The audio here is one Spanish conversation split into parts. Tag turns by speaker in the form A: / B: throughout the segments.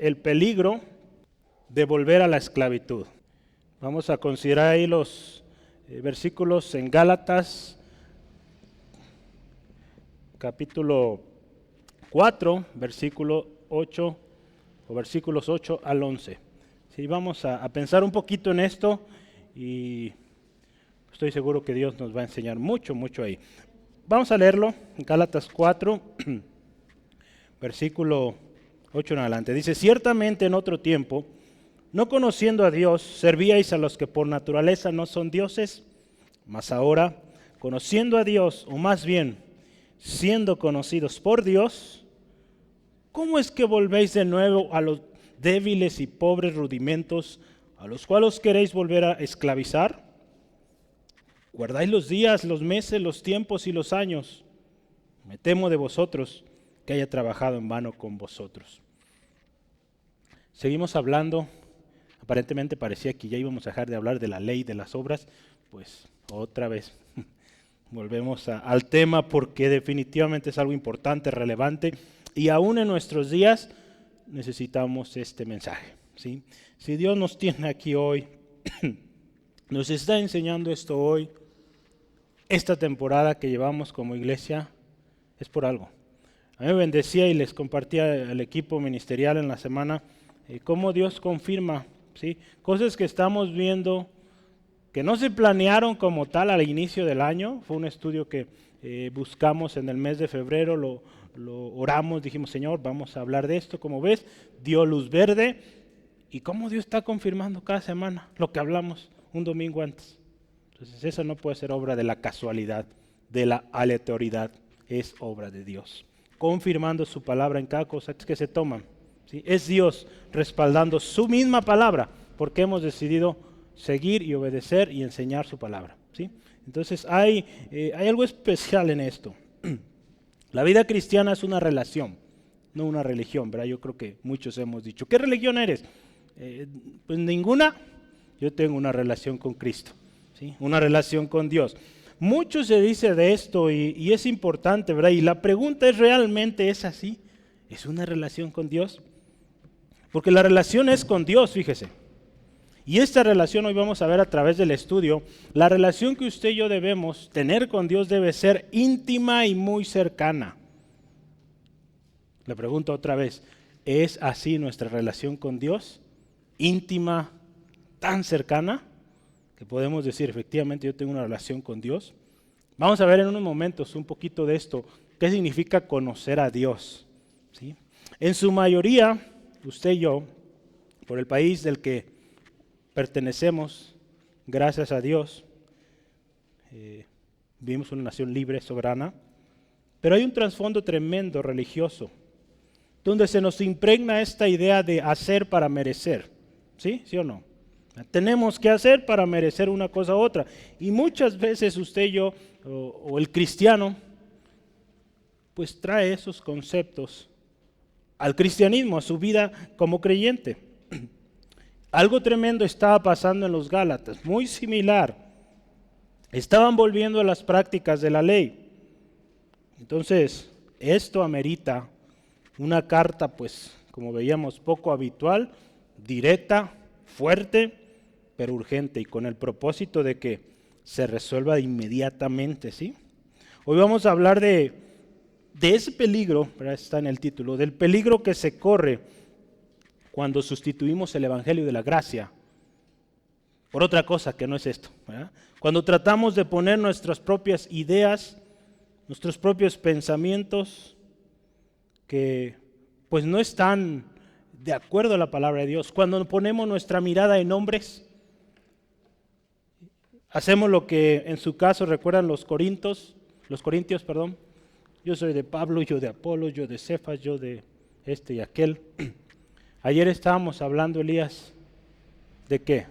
A: el peligro de volver a la esclavitud. Vamos a considerar ahí los versículos en Gálatas, capítulo 4, versículo 8, o versículos 8 al 11. Sí, vamos a pensar un poquito en esto y estoy seguro que Dios nos va a enseñar mucho ahí. Vamos a leerlo, Gálatas 4, versículo 8 en adelante. Dice, ciertamente en otro tiempo, no conociendo a Dios, servíais a los que por naturaleza no son dioses, mas ahora, conociendo a Dios, o más bien, siendo conocidos por Dios, ¿cómo es que volvéis de nuevo a los débiles y pobres rudimentos a los cuales queréis volver a esclavizar? Guardáis los días, los meses, los tiempos y los años. Me temo de vosotros que haya trabajado en vano con vosotros. Seguimos hablando. Aparentemente parecía que ya íbamos a dejar de hablar de la ley de las obras, pues otra vez volvemos al tema porque definitivamente es algo importante, relevante y aún en nuestros días necesitamos este mensaje, ¿sí? Si Dios nos tiene aquí hoy, nos está enseñando esto hoy, esta temporada que llevamos como iglesia, es por algo. A mí me bendecía y les compartía al equipo ministerial en la semana cómo Dios confirma, ¿sí? Cosas que estamos viendo que no se planearon como tal al inicio del año. Fue un estudio que buscamos en el mes de febrero, lo oramos, dijimos, Señor, vamos a hablar de esto. Como ves, dio luz verde y cómo Dios está confirmando cada semana lo que hablamos un domingo antes. Entonces eso no puede ser obra de la casualidad, de la aleatoriedad, es obra de Dios, confirmando su palabra en cada cosa que se toma. ¿Sí? Es Dios respaldando su misma palabra porque hemos decidido seguir y obedecer y enseñar su palabra. ¿Sí? Entonces hay algo especial en esto. La vida cristiana es una relación, no una religión, ¿verdad? Yo creo que muchos hemos dicho, ¿qué religión eres? Pues ninguna. Yo tengo una relación con Cristo, ¿sí? Una relación con Dios. Mucho se dice de esto y es importante, ¿verdad? Y la pregunta es, ¿realmente es así? ¿Es una relación con Dios? Porque la relación es con Dios, fíjese. Y esta relación hoy vamos a ver a través del estudio, la relación que usted y yo debemos tener con Dios debe ser íntima y muy cercana. Le pregunto otra vez, ¿es así nuestra relación con Dios? ¿Íntima, tan cercana? Que podemos decir, efectivamente yo tengo una relación con Dios. Vamos a ver en unos momentos un poquito de esto, qué significa conocer a Dios, ¿sí? En su mayoría, usted y yo, por el país del que pertenecemos, gracias a Dios, vivimos una nación libre, soberana, pero hay un trasfondo tremendo religioso, donde se nos impregna esta idea de hacer para merecer, ¿sí? ¿Sí o no? Tenemos que hacer para merecer una cosa u otra, y muchas veces usted y yo, o el cristiano, pues trae esos conceptos al cristianismo, a su vida como creyente. Algo tremendo estaba pasando en los Gálatas, muy similar. Estaban volviendo a las prácticas de la ley. Entonces, esto amerita una carta, pues, como veíamos, poco habitual, directa, fuerte, pero urgente, y con el propósito de que se resuelva inmediatamente, ¿sí? Hoy vamos a hablar de ese peligro, ¿verdad? Está en el título, del peligro que se corre cuando sustituimos el evangelio de la gracia por otra cosa que no es esto, ¿verdad? Cuando tratamos de poner nuestras propias ideas, nuestros propios pensamientos que pues no están de acuerdo a la palabra de Dios, cuando ponemos nuestra mirada en hombres, hacemos lo que en su caso recuerdan los corintios, yo soy de Pablo, yo de Apolo, yo de Cefas, yo de este y aquel. Ayer estábamos hablando, Elías, ¿de qué?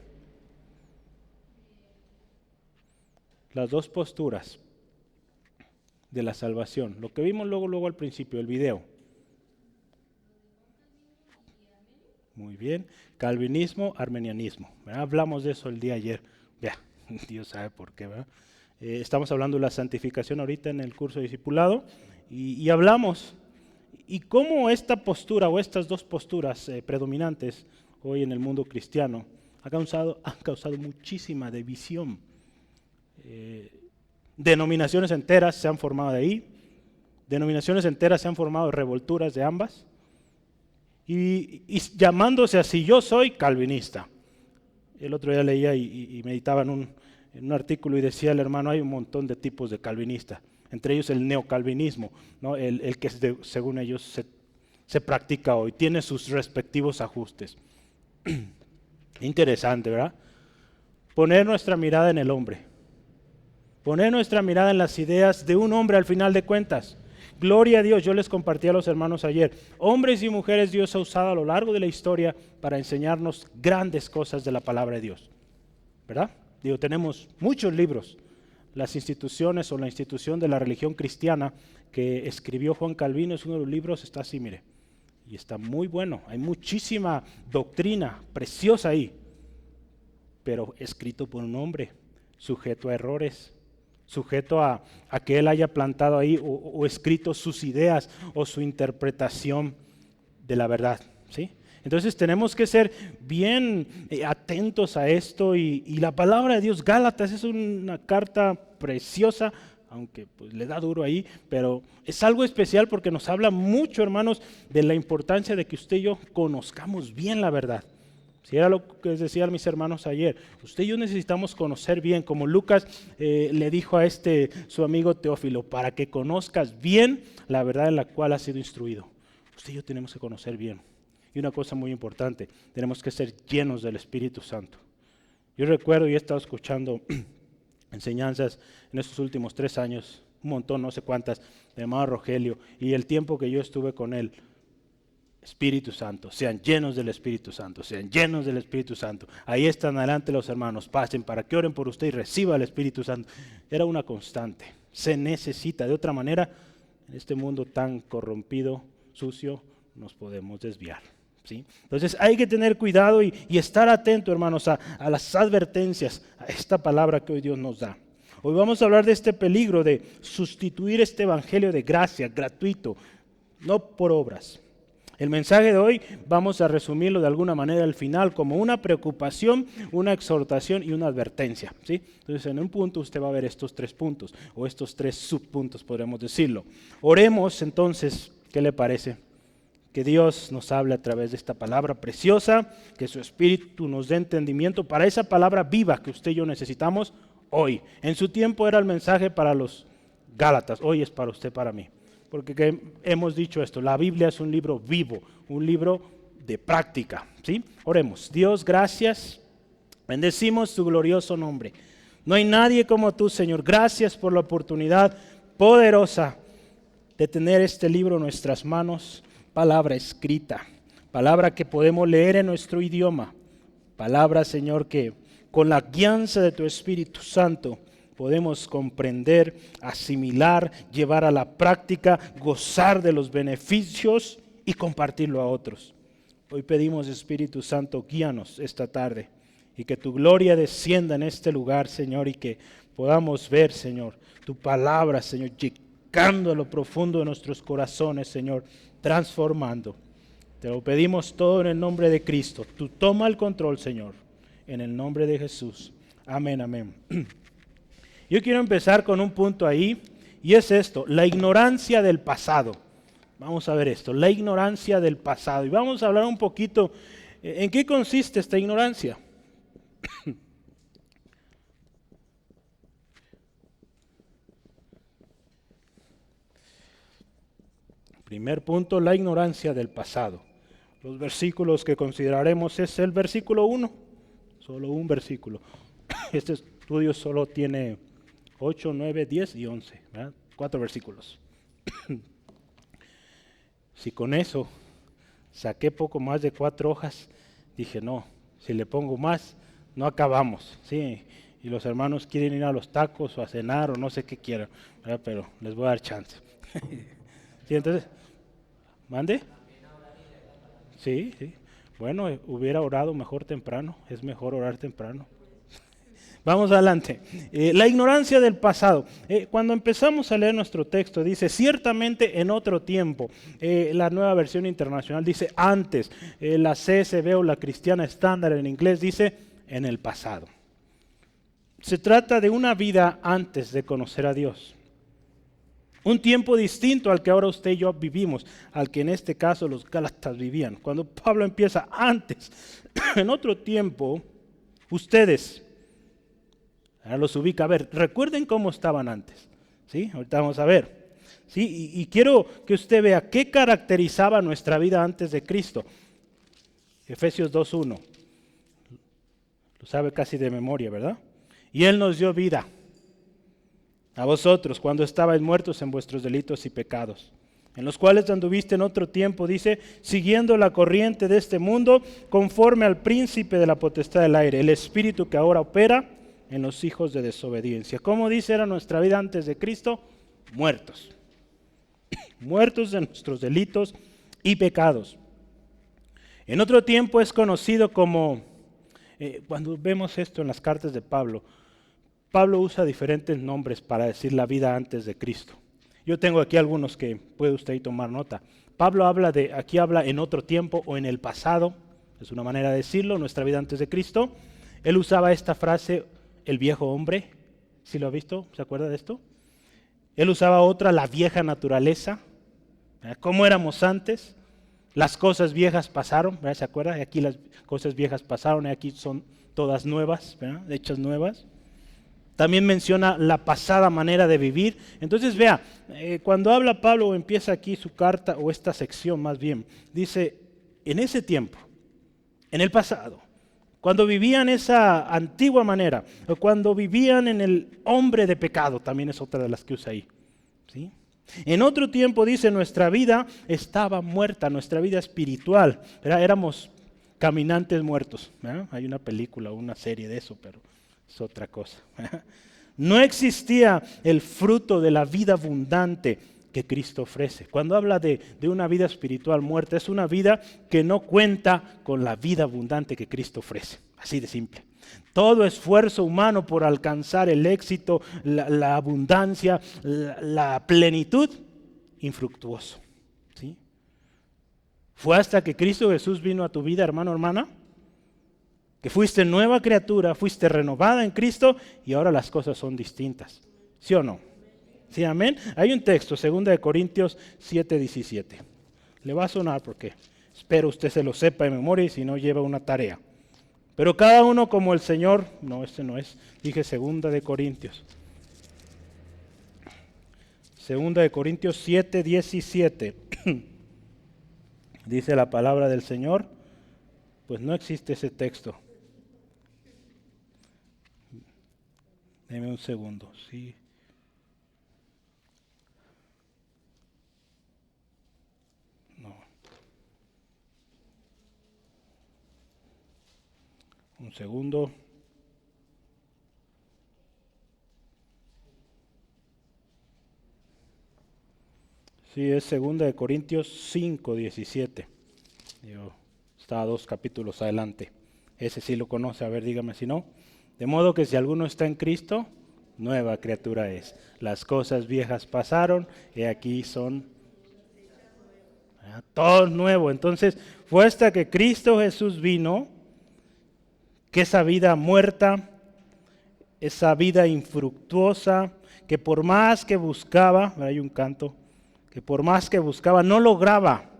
A: Las dos posturas de la salvación. Lo que vimos luego al principio, el video. Muy bien. Calvinismo, armenianismo, ¿verdad? Hablamos de eso el día ayer. Ya, Dios sabe por qué, ¿verdad? Estamos hablando de la santificación ahorita en el curso de discipulado y hablamos. Y cómo esta postura o estas dos posturas predominantes hoy en el mundo cristiano han causado muchísima división. Denominaciones enteras se han formado de ahí, denominaciones enteras se han formado de revolturas de ambas, y llamándose así, yo soy calvinista. El otro día leía y meditaba en un artículo y decía el hermano, hay un montón de tipos de calvinista, entre ellos el neocalvinismo, ¿no? el que según ellos se practica hoy, tiene sus respectivos ajustes. Interesante, ¿verdad? Poner nuestra mirada en el hombre, poner nuestra mirada en las ideas de un hombre al final de cuentas. Gloria a Dios, yo les compartí a los hermanos ayer, hombres y mujeres Dios ha usado a lo largo de la historia para enseñarnos grandes cosas de la palabra de Dios, ¿verdad? Digo, tenemos muchos libros, las instituciones o la institución de la religión cristiana que escribió Juan Calvino es uno de los libros, está así, mire, y está muy bueno, hay muchísima doctrina preciosa ahí, pero escrito por un hombre, sujeto a errores, sujeto a que él haya plantado ahí o escrito sus ideas o su interpretación de la verdad, ¿sí? Entonces tenemos que ser bien atentos a esto y la palabra de Dios, Gálatas, es una carta preciosa, aunque pues, le da duro ahí, pero es algo especial porque nos habla mucho, hermanos, de la importancia de que usted y yo conozcamos bien la verdad. Si era lo que les decía a mis hermanos ayer, usted y yo necesitamos conocer bien, como Lucas le dijo a su amigo Teófilo, para que conozcas bien la verdad en la cual has sido instruido. Usted y yo tenemos que conocer bien. Y una cosa muy importante, tenemos que ser llenos del Espíritu Santo. Yo recuerdo y he estado escuchando enseñanzas en estos últimos 3 años, un montón, no sé cuántas, de hermano Rogelio, y el tiempo que yo estuve con él. Espíritu Santo, sean llenos del Espíritu Santo, sean llenos del Espíritu Santo. Ahí están adelante los hermanos, pasen para que oren por usted y reciba el Espíritu Santo. Era una constante, se necesita. De otra manera, en este mundo tan corrompido, sucio, nos podemos desviar, ¿sí? Entonces hay que tener cuidado y estar atento, hermanos, a las advertencias, a esta palabra que hoy Dios nos da. Hoy vamos a hablar de este peligro de sustituir este evangelio de gracia, gratuito, no por obras. El mensaje de hoy vamos a resumirlo de alguna manera al final como una preocupación, una exhortación y una advertencia, ¿sí? Entonces en un punto usted va a ver estos 3 puntos o estos 3 subpuntos, podríamos decirlo. Oremos entonces, ¿qué le parece? Que Dios nos hable a través de esta palabra preciosa, que su Espíritu nos dé entendimiento para esa palabra viva que usted y yo necesitamos hoy. En su tiempo era el mensaje para los Gálatas, hoy es para usted, para mí. Porque hemos dicho esto, la Biblia es un libro vivo, un libro de práctica, ¿sí? Oremos. Dios, gracias, bendecimos tu glorioso nombre. No hay nadie como tú, Señor. Gracias por la oportunidad poderosa de tener este libro en nuestras manos, palabra escrita, palabra que podemos leer en nuestro idioma, palabra, Señor, que con la guianza de tu Espíritu Santo podemos comprender, asimilar, llevar a la práctica, gozar de los beneficios y compartirlo a otros. Hoy pedimos, Espíritu Santo, guíanos esta tarde y que tu gloria descienda en este lugar, Señor, y que podamos ver, Señor, tu palabra, Señor, llegando a lo profundo de nuestros corazones, Señor, transformando. Te lo pedimos todo en el nombre de Cristo. Tú toma el control, Señor, en el nombre de Jesús. Amén, amén. Yo quiero empezar con un punto ahí, y es esto, la ignorancia del pasado. Vamos a ver esto, la ignorancia del pasado. Y vamos a hablar un poquito, ¿en qué consiste esta ignorancia? Primer punto, la ignorancia del pasado. Los versículos que consideraremos es el versículo 1, solo un versículo. Este estudio solo tiene 8, 9, 10 y 11, ¿verdad? 4 versículos. Si con eso saqué poco más de 4 hojas, dije no, si le pongo más, no acabamos, ¿sí? Y los hermanos quieren ir a los tacos o a cenar o no sé qué quieran, ¿verdad? Pero les voy a dar chance. ¿Sí? Entonces, ¿mande? Sí, sí. Bueno, hubiera orado mejor temprano, es mejor orar temprano. Vamos adelante. La ignorancia del pasado. Cuando empezamos a leer nuestro texto, dice, ciertamente en otro tiempo. La nueva versión internacional dice antes. La CSB o la cristiana estándar en inglés dice en el pasado. Se trata de una vida antes de conocer a Dios. Un tiempo distinto al que ahora usted y yo vivimos, al que en este caso los gálatas vivían. Cuando Pablo empieza antes, en otro tiempo, ustedes, ahora los ubica. A ver, recuerden cómo estaban antes. ¿Sí? Ahorita vamos a ver. ¿Sí? Y quiero que usted vea qué caracterizaba nuestra vida antes de Cristo. Efesios 2:1. Lo sabe casi de memoria, ¿verdad? Y Él nos dio vida a vosotros cuando estabais muertos en vuestros delitos y pecados, en los cuales anduviste en otro tiempo, dice, siguiendo la corriente de este mundo, conforme al príncipe de la potestad del aire, el espíritu que ahora opera en los hijos de desobediencia. ¿Cómo dice era nuestra vida antes de Cristo? Muertos. Muertos de nuestros delitos y pecados. En otro tiempo es conocido como, cuando vemos esto en las cartas de Pablo, Pablo usa diferentes nombres para decir la vida antes de Cristo. Yo tengo aquí algunos que puede usted tomar nota. Pablo aquí habla en otro tiempo o en el pasado, es una manera de decirlo, nuestra vida antes de Cristo. Él usaba esta frase, el viejo hombre, ¿sí lo ha visto? ¿Se acuerda de esto? Él usaba otra, la vieja naturaleza, ¿verdad? ¿Cómo éramos antes? Las cosas viejas pasaron, ¿verdad? ¿Se acuerda? Aquí las cosas viejas pasaron y aquí son todas nuevas, ¿verdad? Hechas nuevas. También menciona la pasada manera de vivir. Entonces vea, cuando habla Pablo o empieza aquí su carta o esta sección más bien, dice, en ese tiempo, en el pasado, cuando vivían esa antigua manera, o cuando vivían en el hombre de pecado, también es otra de las que usa ahí. ¿Sí? En otro tiempo dice, nuestra vida estaba muerta, nuestra vida espiritual, ¿verdad? Éramos caminantes muertos, ¿verdad? Hay una película o una serie de eso, pero es otra cosa. No existía el fruto de la vida abundante que Cristo ofrece. Cuando habla de una vida espiritual muerta, es una vida que no cuenta con la vida abundante que Cristo ofrece. Así de simple. Todo esfuerzo humano por alcanzar el éxito, la abundancia, la plenitud, infructuoso. ¿Sí? Fue hasta que Cristo Jesús vino a tu vida, hermano, hermana, que fuiste nueva criatura, fuiste renovada en Cristo y ahora las cosas son distintas. ¿Sí o no? ¿Sí, amén? Hay un texto, 2 Corintios 7:17. Le va a sonar porque espero usted se lo sepa de memoria y si no lleva una tarea. Pero cada uno como el Señor, no, este no es, dije 2 Corintios. 2 Corintios 7:17. Dice la palabra del Señor, pues no existe ese texto. Deme un segundo, sí. No. Un segundo. Sí, es 2 Corintios 5:17. Yo estaba 2 capítulos adelante. Ese sí lo conoce, a ver, dígame si no. De modo que si alguno está en Cristo, nueva criatura es. Las cosas viejas pasaron y aquí son todo nuevo. Entonces, fue hasta que Cristo Jesús vino que esa vida muerta, esa vida infructuosa, que por más que buscaba, hay un canto, que por más que buscaba no lograba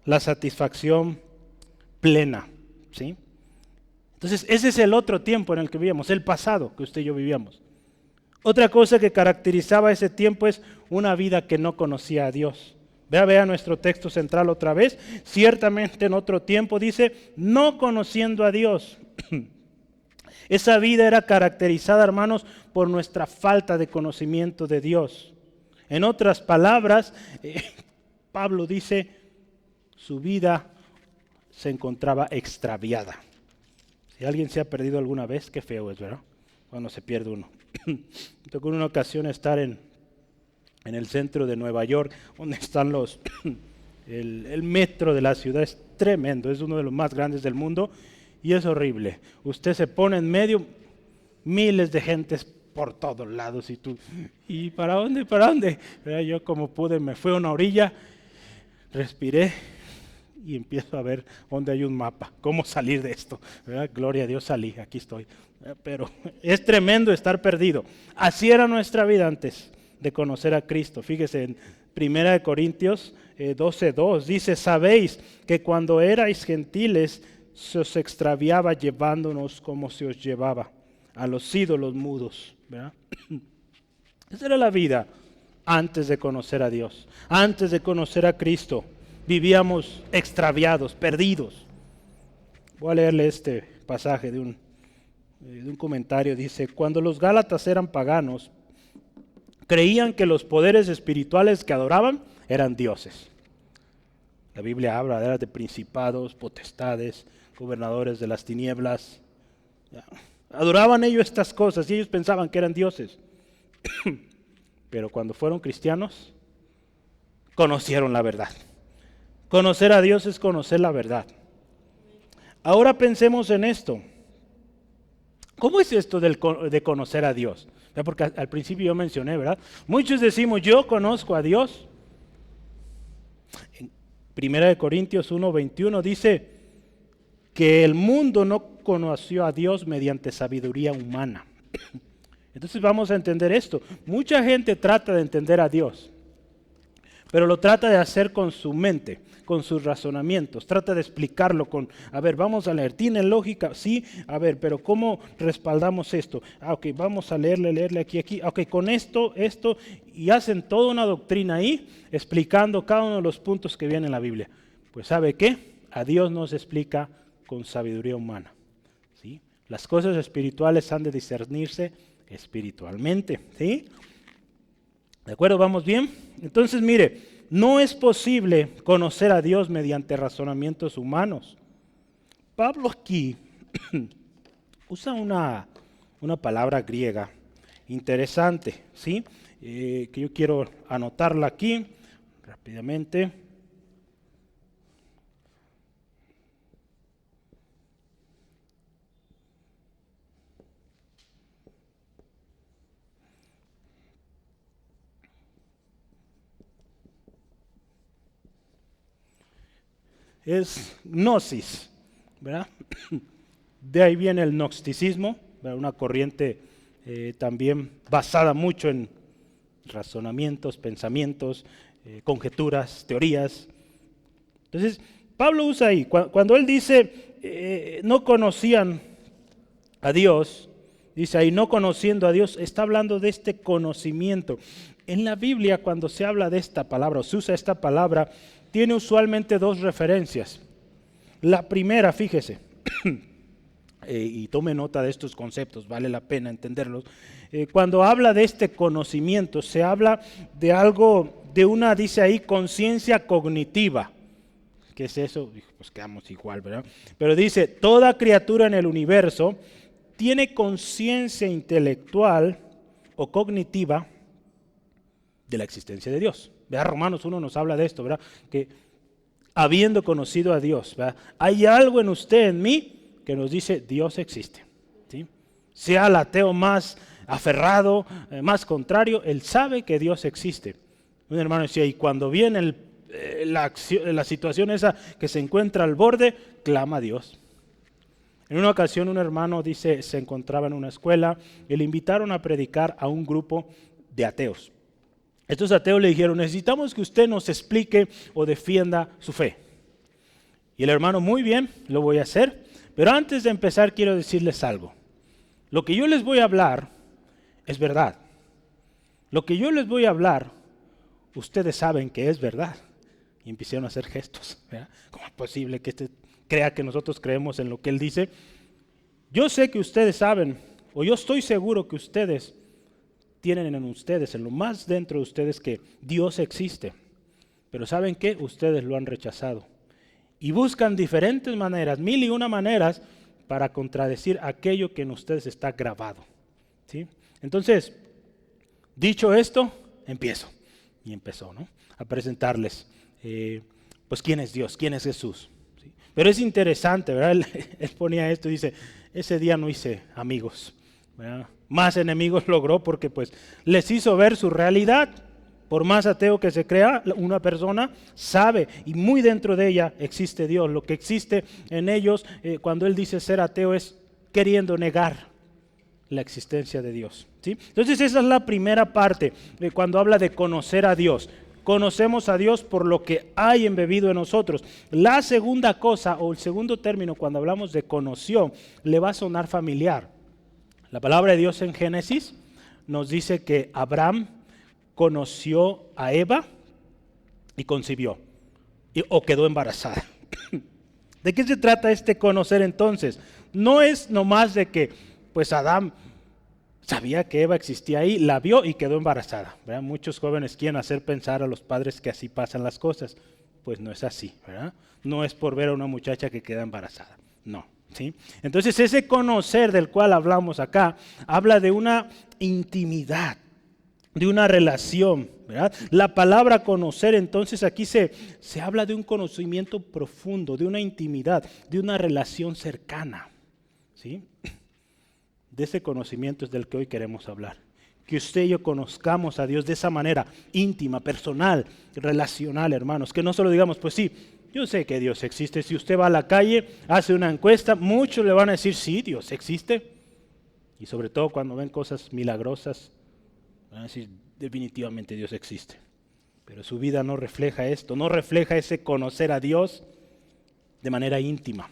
A: la satisfacción plena, ¿sí? Entonces, ese es el otro tiempo en el que vivíamos, el pasado que usted y yo vivíamos. Otra cosa que caracterizaba ese tiempo es una vida que no conocía a Dios. Vea nuestro texto central otra vez. Ciertamente en otro tiempo dice, no conociendo a Dios. Esa vida era caracterizada, hermanos, por nuestra falta de conocimiento de Dios. En otras palabras, Pablo dice, su vida se encontraba extraviada. Si alguien se ha perdido alguna vez, qué feo es, ¿verdad? Cuando se pierde uno. Me tocó en una ocasión estar en el centro de Nueva York, donde están el metro de la ciudad. Es tremendo, es uno de los más grandes del mundo y es horrible. Usted se pone en medio, miles de gentes por todos lados y tú, ¿y para dónde? ¿Para dónde? Yo como pude me fui a una orilla, respiré y empiezo a ver dónde hay un mapa, cómo salir de esto. Gloria a Dios, salí, aquí estoy. Pero es tremendo estar perdido. Así era nuestra vida antes de conocer a Cristo. Fíjese en 1 Corintios 12:2 dice, sabéis que cuando erais gentiles se os extraviaba llevándonos como se os llevaba a los ídolos mudos. ¿Verdad? Esa era la vida antes de conocer a Dios, antes de conocer a Cristo. Vivíamos extraviados, perdidos. Voy a leerle este pasaje de un comentario. Dice, cuando los Gálatas eran paganos, creían que los poderes espirituales que adoraban eran dioses. La Biblia habla de principados, potestades, gobernadores de las tinieblas. Adoraban ellos estas cosas y ellos pensaban que eran dioses. Pero cuando fueron cristianos, conocieron la verdad. Conocer a Dios es conocer la verdad. Ahora pensemos en esto. ¿Cómo es esto de conocer a Dios? Porque al principio yo mencioné, ¿verdad? Muchos decimos, yo conozco a Dios. En 1 Corintios 1:21 dice que el mundo no conoció a Dios mediante sabiduría humana. Entonces vamos a entender esto. Mucha gente trata de entender a Dios, pero lo trata de hacer con su mente, con sus razonamientos. Trata de explicarlo con, a ver, vamos a leer. ¿Tiene lógica? Sí. A ver, pero ¿cómo respaldamos esto? Ok, vamos a leerle aquí. Ok, con esto, y hacen toda una doctrina ahí, explicando cada uno de los puntos que vienen en la Biblia. Pues ¿sabe qué? A Dios no se explica con sabiduría humana. ¿Sí? Las cosas espirituales han de discernirse espiritualmente. ¿Sí? ¿De acuerdo? ¿Vamos bien? Entonces, mire, no es posible conocer a Dios mediante razonamientos humanos. Pablo aquí usa una palabra griega interesante, ¿sí? Que yo quiero anotarla aquí rápidamente. Es gnosis, ¿verdad? De ahí viene el gnosticismo, ¿verdad? Una corriente también basada mucho en razonamientos, pensamientos, conjeturas, teorías. Entonces, Pablo usa ahí, cuando él dice, no conocían a Dios, dice ahí, no conociendo a Dios, está hablando de este conocimiento. En la Biblia, cuando se habla de esta palabra, o se usa esta palabra, tiene usualmente dos referencias. La primera, fíjese, y tome nota de estos conceptos, vale la pena entenderlos. Cuando habla de este conocimiento, se habla de algo, de una, dice ahí, conciencia cognitiva. ¿Qué es eso? Pues quedamos igual, ¿verdad? Pero dice, toda criatura en el universo tiene conciencia intelectual o cognitiva de la existencia de Dios. ¿Verdad? Romanos 1 nos habla de esto, ¿verdad? Que habiendo conocido a Dios, ¿verdad? Hay algo en usted, en mí, que nos dice Dios existe. ¿Sí? Sea el ateo más aferrado, más contrario, él sabe que Dios existe. Un hermano decía, y cuando viene la situación esa que se encuentra al borde, clama a Dios. En una ocasión un hermano dice, se encontraba en una escuela y le invitaron a predicar a un grupo de ateos. Estos ateos le dijeron, necesitamos que usted nos explique o defienda su fe. Y el hermano, muy bien, lo voy a hacer, pero antes de empezar quiero decirles algo. Lo que yo les voy a hablar es verdad. Lo que yo les voy a hablar, ustedes saben que es verdad. Y empezaron a hacer gestos, ¿verdad? ¿Cómo es posible que crea que nosotros creemos en lo que él dice? Yo sé que ustedes saben, o yo estoy seguro que ustedes tienen en ustedes, en lo más dentro de ustedes, que Dios existe. Pero ¿saben qué? Ustedes lo han rechazado. Y buscan diferentes maneras, 1001 maneras, para contradecir aquello que en ustedes está grabado. ¿Sí? Entonces, dicho esto, empiezo. Y empezó, ¿no? A presentarles, pues, ¿quién es Dios? ¿Quién es Jesús? ¿Sí? Pero es interesante, ¿verdad? Él ponía esto y dice, ese día no hice amigos. ¿verdad? Más enemigos logró porque pues les hizo ver su realidad. Por más ateo que se crea, una persona sabe y muy dentro de ella existe Dios. Lo que existe en ellos cuando él dice ser ateo es queriendo negar la existencia de Dios, ¿sí? Entonces esa es la primera parte cuando habla de conocer a Dios. Conocemos a Dios por lo que hay embebido en nosotros. La segunda cosa o el segundo término cuando hablamos de conoció le va a sonar familiar. La palabra de Dios en Génesis nos dice que Abraham conoció a Eva y concibió o quedó embarazada. ¿De qué se trata este conocer entonces? No es nomás de que pues Adán sabía que Eva existía ahí, la vio y quedó embarazada, ¿verdad? Muchos jóvenes quieren hacer pensar a los padres que así pasan las cosas. Pues no es así, ¿verdad? No es por ver a una muchacha que queda embarazada, no, ¿sí? Entonces ese conocer del cual hablamos acá, habla de una intimidad, de una relación, ¿verdad? La palabra conocer entonces aquí se habla de un conocimiento profundo, de una intimidad, de una relación cercana, ¿sí? De ese conocimiento es del que hoy queremos hablar. Que usted y yo conozcamos a Dios de esa manera íntima, personal, relacional, hermanos. Que no solo digamos, pues sí, yo sé que Dios existe. Si usted va a la calle, hace una encuesta, muchos le van a decir, sí, Dios existe. Y sobre todo cuando ven cosas milagrosas, van a decir, definitivamente Dios existe. Pero su vida no refleja esto, no refleja ese conocer a Dios de manera íntima.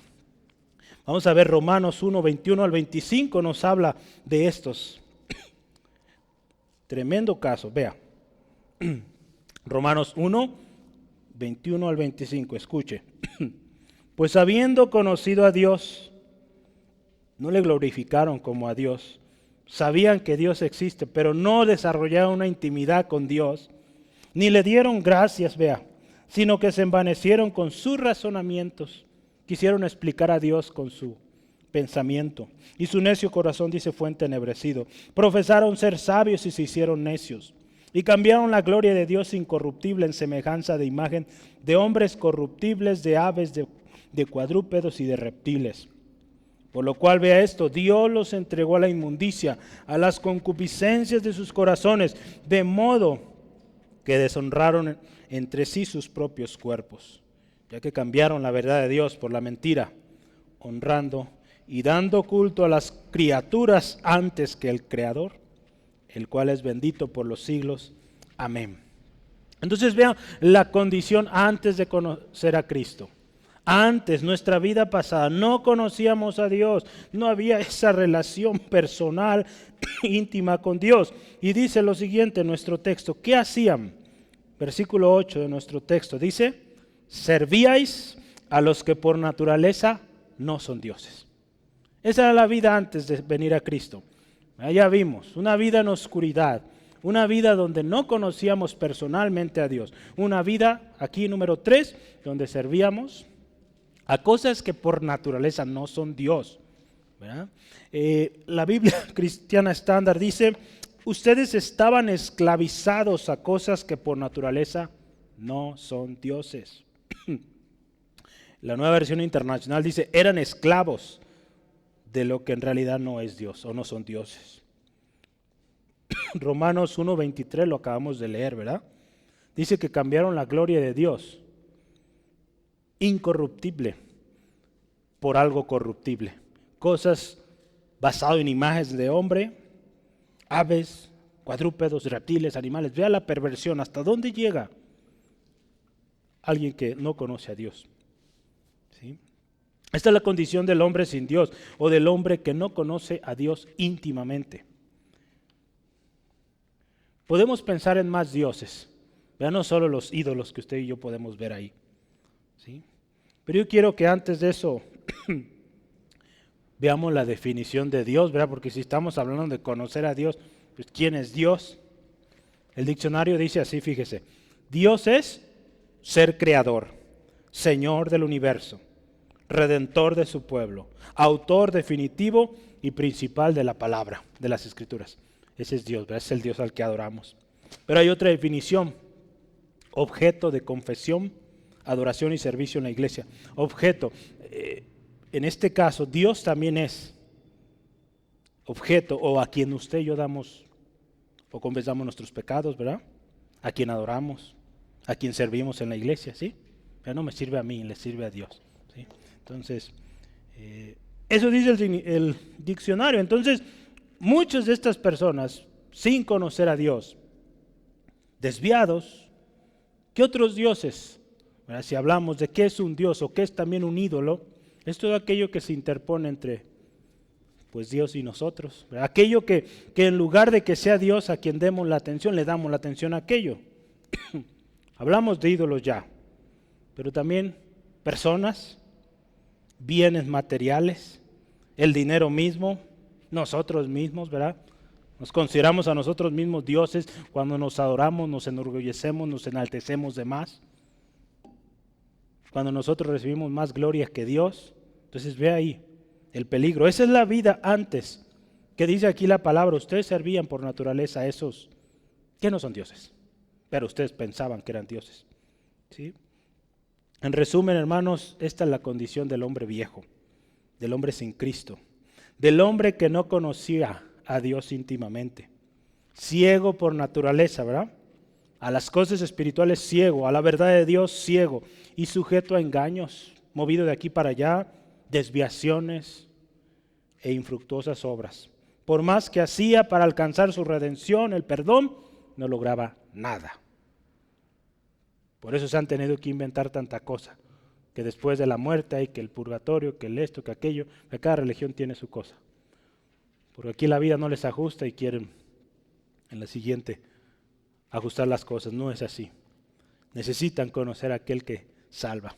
A: Vamos a ver Romanos 1, 21 al 25 nos habla de estos. Tremendo caso, vea. Romanos 1, 21 al 25, escuche. Pues habiendo conocido a Dios, no le glorificaron como a Dios. Sabían que Dios existe, pero no desarrollaron una intimidad con Dios, ni le dieron gracias, vea, sino que se envanecieron con sus razonamientos. Quisieron explicar a Dios con su pensamiento, y su necio corazón, dice, fue entenebrecido. Profesaron ser sabios y se hicieron necios, y cambiaron la gloria de Dios incorruptible en semejanza de imagen de hombres corruptibles, de aves, de cuadrúpedos y de reptiles. Por lo cual, vea esto, Dios los entregó a la inmundicia, a las concupiscencias de sus corazones, de modo que deshonraron entre sí sus propios cuerpos, ya que cambiaron la verdad de Dios por la mentira, honrando y dando culto a las criaturas antes que el Creador, el cual es bendito por los siglos. Amén. Entonces vean la condición antes de conocer a Cristo. Antes, nuestra vida pasada, no conocíamos a Dios, no había esa relación personal, íntima con Dios. Y dice lo siguiente en nuestro texto, ¿qué hacían? Versículo 8 de nuestro texto dice, servíais a los que por naturaleza no son dioses. Esa era la vida antes de venir a Cristo. Ya vimos, una vida en oscuridad, una vida donde no conocíamos personalmente a Dios, una vida, aquí número 3, donde servíamos a cosas que por naturaleza no son Dios, ¿verdad? La Biblia cristiana estándar dice, ustedes estaban esclavizados a cosas que por naturaleza no son dioses. La Nueva Versión Internacional dice, eran esclavos de lo que en realidad no es Dios o no son dioses. Romanos 1:23 lo acabamos de leer, ¿verdad? Dice que cambiaron la gloria de Dios incorruptible por algo corruptible. Cosas basadas en imágenes de hombre, aves, cuadrúpedos, reptiles, animales. Vea la perversión, hasta dónde llega alguien que no conoce a Dios. ¿Sí? Esta es la condición del hombre sin Dios o del hombre que no conoce a Dios íntimamente. Podemos pensar en más dioses, ya no solo los ídolos que usted y yo podemos ver ahí. ¿Sí? Pero yo quiero que antes de eso veamos la definición de Dios, ¿verdad? Porque si estamos hablando de conocer a Dios, pues ¿quién es Dios? El diccionario dice así, fíjese, Dios es ser creador, Señor del universo, Redentor de su pueblo, autor definitivo y principal de la palabra, de las Escrituras. Ese es Dios, ¿verdad? Es el Dios al que adoramos. Pero hay otra definición, objeto de confesión, adoración y servicio en la iglesia. Objeto, en este caso, Dios también es objeto o a quien usted y yo damos o confesamos nuestros pecados, ¿verdad? A quien adoramos, a quien servimos en la iglesia, ¿sí? Pero no me sirve a mí, le sirve a Dios, ¿sí? Entonces, eso dice el diccionario. Entonces, muchas de estas personas, sin conocer a Dios, desviados, ¿qué otros dioses? ¿Verdad? Si hablamos de qué es un dios o qué es también un ídolo, es todo aquello que se interpone entre pues Dios y nosotros, ¿verdad? Aquello que en lugar de que sea Dios a quien demos la atención, le damos la atención a aquello. Hablamos de ídolos ya, pero también personas, bienes materiales, el dinero mismo, nosotros mismos, ¿verdad? Nos consideramos a nosotros mismos dioses cuando nos adoramos, nos enorgullecemos, nos enaltecemos de más. Cuando nosotros recibimos más gloria que Dios, entonces ve ahí el peligro. Esa es la vida antes, que dice aquí la palabra, ustedes servían por naturaleza a esos que no son dioses, pero ustedes pensaban que eran dioses, ¿sí? En resumen, hermanos, esta es la condición del hombre viejo, del hombre sin Cristo, del hombre que no conocía a Dios íntimamente, ciego por naturaleza, ¿verdad? A las cosas espirituales ciego, a la verdad de Dios ciego y sujeto a engaños, movido de aquí para allá, desviaciones e infructuosas obras. Por más que hacía para alcanzar su redención, el perdón, no lograba nada. Por eso se han tenido que inventar tanta cosa, que después de la muerte hay que el purgatorio, que el esto, que aquello, que cada religión tiene su cosa. Porque aquí la vida no les ajusta y quieren en la siguiente ajustar las cosas. No es así. Necesitan conocer a aquel que salva,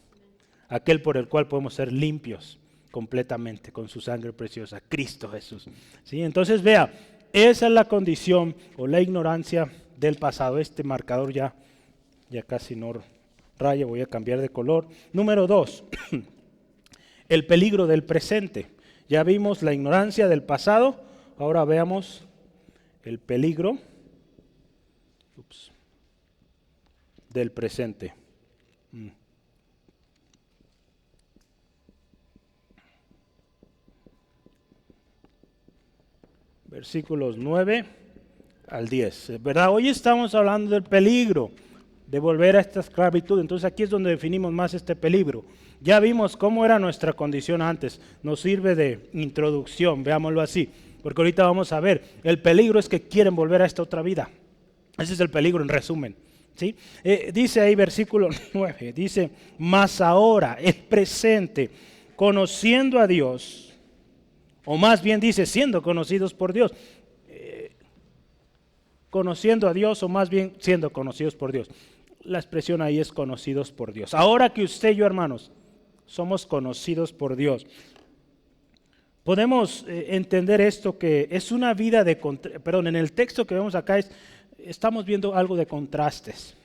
A: aquel por el cual podemos ser limpios completamente con su sangre preciosa, Cristo Jesús. ¿Sí? Entonces vea, esa es la condición o la ignorancia del pasado. Este marcador ya casi no raya, voy a cambiar de color. Número 2, el peligro del presente. Ya vimos la ignorancia del pasado, ahora veamos el peligro del presente. Versículos 9 al 10, ¿verdad? Hoy estamos hablando del peligro de volver a esta esclavitud. Entonces aquí es donde definimos más este peligro. Ya vimos cómo era nuestra condición antes. Nos sirve de introducción, veámoslo así. Porque ahorita vamos a ver, el peligro es que quieren volver a esta otra vida. Ese es el peligro en resumen, ¿sí? Dice ahí versículo 9, dice, mas ahora, el presente, conociendo a Dios, o más bien dice, siendo conocidos por Dios. Conociendo a Dios o más bien siendo conocidos por Dios. La expresión ahí es conocidos por Dios. Ahora que usted y yo, hermanos, somos conocidos por Dios, podemos entender esto que es una vida de, en el texto que vemos acá estamos viendo algo de contrastes.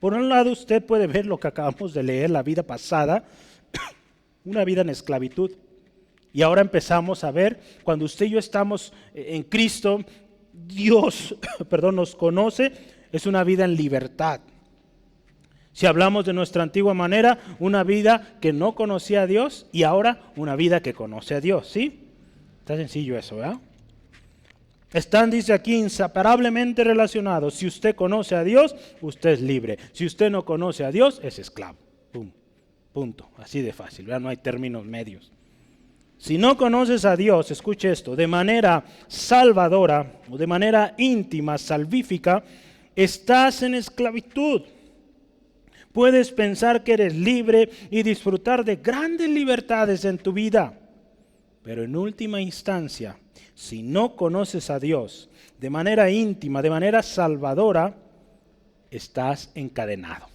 A: Por un lado usted puede ver lo que acabamos de leer, la vida pasada, una vida en esclavitud. Y ahora empezamos a ver, cuando usted y yo estamos en Cristo, Dios, nos conoce, es una vida en libertad. Si hablamos de nuestra antigua manera, una vida que no conocía a Dios y ahora una vida que conoce a Dios, ¿sí? Está sencillo eso, ¿verdad? Están, dice aquí, inseparablemente relacionados. Si usted conoce a Dios, usted es libre. Si usted no conoce a Dios, es esclavo. Pum, punto. Así de fácil, ¿verdad? No hay términos medios. Si no conoces a Dios, escuche esto, de manera salvadora o de manera íntima, salvífica, estás en esclavitud. Puedes pensar que eres libre y disfrutar de grandes libertades en tu vida, pero en última instancia, si no conoces a Dios de manera íntima, de manera salvadora, estás encadenado.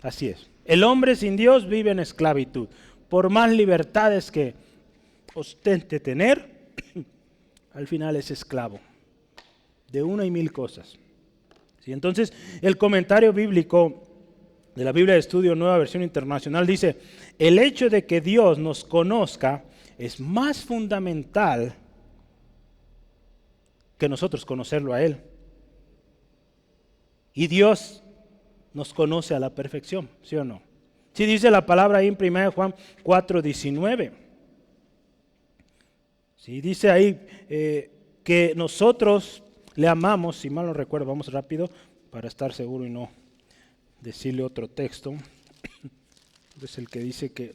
A: Así es. El hombre sin Dios vive en esclavitud. Por más libertades que ostente tener, al final es esclavo de una y mil cosas. ¿Sí? Entonces, el comentario bíblico de la Biblia de Estudio Nueva Versión Internacional dice, el hecho de que Dios nos conozca es más fundamental que nosotros conocerlo a Él. Y Dios nos conoce a la perfección, ¿sí o no? Sí dice la palabra ahí en 1 Juan 4:19. ¿Sí? Dice ahí que nosotros le amamos, si mal no recuerdo, vamos rápido para estar seguro y no decirle otro texto. Es el que dice que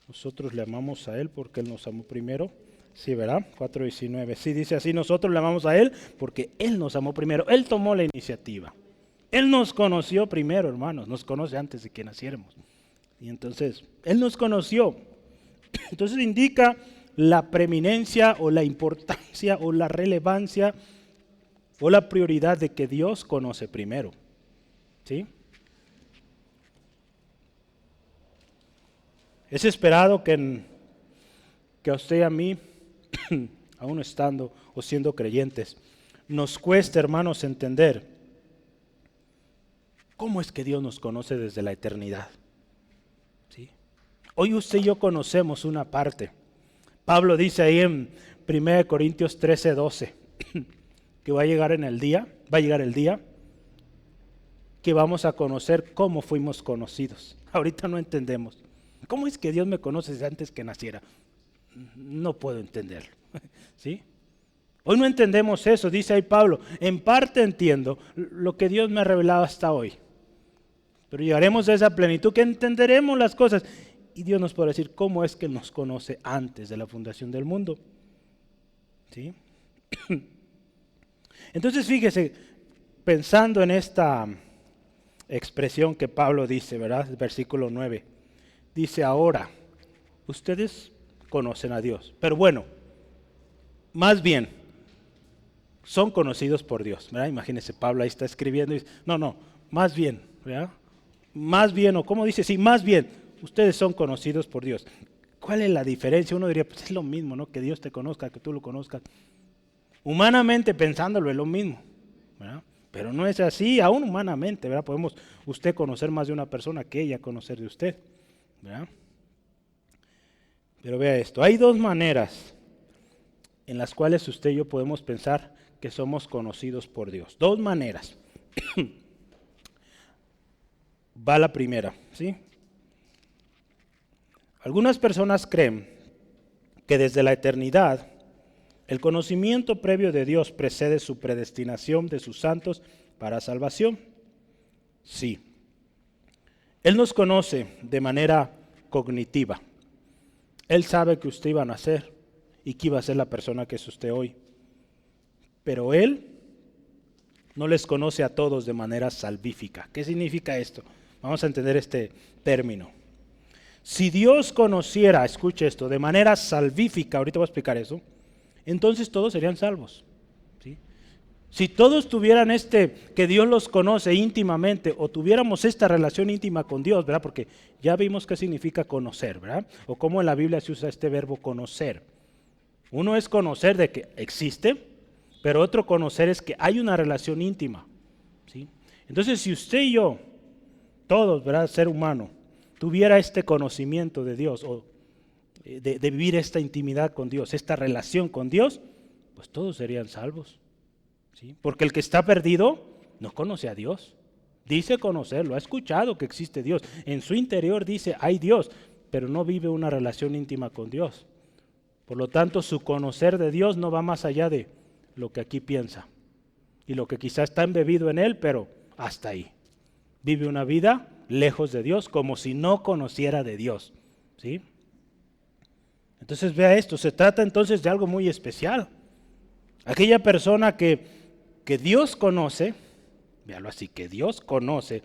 A: nosotros le amamos a Él porque Él nos amó primero. Sí, ¿verdad? 4:19. Sí, dice así, nosotros le amamos a Él porque Él nos amó primero. Él tomó la iniciativa. Él nos conoció primero, hermanos. Nos conoce antes de que naciéramos. Y entonces, Él nos conoció. Entonces indica la preeminencia o la importancia o la relevancia o la prioridad de que Dios conoce primero. ¿Sí? Es esperado que a usted y a mí, aún estando o siendo creyentes, nos cueste, hermanos, entender cómo es que Dios nos conoce desde la eternidad. ¿Sí? Hoy usted y yo conocemos una parte. Pablo dice ahí en 1 Corintios 13:12 que va a llegar el día que vamos a conocer cómo fuimos conocidos. Ahorita no entendemos. ¿Cómo es que Dios me conoce desde antes que naciera? No puedo entenderlo. ¿Sí? Hoy no entendemos eso, dice ahí Pablo. En parte entiendo lo que Dios me ha revelado hasta hoy. Pero llegaremos a esa plenitud que entenderemos las cosas. Y Dios nos podrá decir cómo es que nos conoce antes de la fundación del mundo. ¿Sí? Entonces fíjese, pensando en esta expresión que Pablo dice, ¿verdad? Versículo 9. Dice, ahora, ustedes conocen a Dios. Pero bueno, más bien, son conocidos por Dios, ¿verdad? Imagínense, Pablo ahí está escribiendo y dice, no, más bien, ¿verdad? Más bien, o como dice, sí, más bien, ustedes son conocidos por Dios. ¿Cuál es la diferencia? Uno diría, pues es lo mismo, ¿no? Que Dios te conozca, que tú lo conozcas. Humanamente pensándolo es lo mismo, ¿verdad? Pero no es así, aún humanamente, ¿verdad? Podemos usted conocer más de una persona que ella conocer de usted, ¿verdad? Pero vea esto, hay dos maneras en las cuales usted y yo podemos pensar que somos conocidos por Dios. Dos maneras. Va la primera, ¿sí? Algunas personas creen que desde la eternidad el conocimiento previo de Dios precede su predestinación de sus santos para salvación. Sí. Él nos conoce de manera cognitiva. Él sabe que usted iba a nacer y que iba a ser la persona que es usted hoy. Pero Él no les conoce a todos de manera salvífica. ¿Qué significa esto? Vamos a entender este término. Si Dios conociera, escuche esto, de manera salvífica, ahorita voy a explicar eso, entonces todos serían salvos. ¿Sí? Si todos tuvieran que Dios los conoce íntimamente, o tuviéramos esta relación íntima con Dios, ¿verdad? Porque ya vimos qué significa conocer, ¿verdad? O cómo en la Biblia se usa este verbo conocer. Uno es conocer de que existe, pero otro conocer es que hay una relación íntima. ¿Sí? Entonces, si usted y yo, todos, ¿verdad? Ser humano, tuviera este conocimiento de Dios, o de vivir esta intimidad con Dios, esta relación con Dios, pues todos serían salvos. ¿Sí? Porque el que está perdido no conoce a Dios. Dice conocerlo, ha escuchado que existe Dios. En su interior dice, hay Dios, pero no vive una relación íntima con Dios. Por lo tanto, su conocer de Dios no va más allá de lo que aquí piensa. Y lo que quizás está embebido en él, pero hasta ahí. Vive una vida lejos de Dios, como si no conociera de Dios. ¿Sí? Entonces vea esto, se trata entonces de algo muy especial. Aquella persona que Dios conoce, véalo así, que Dios conoce,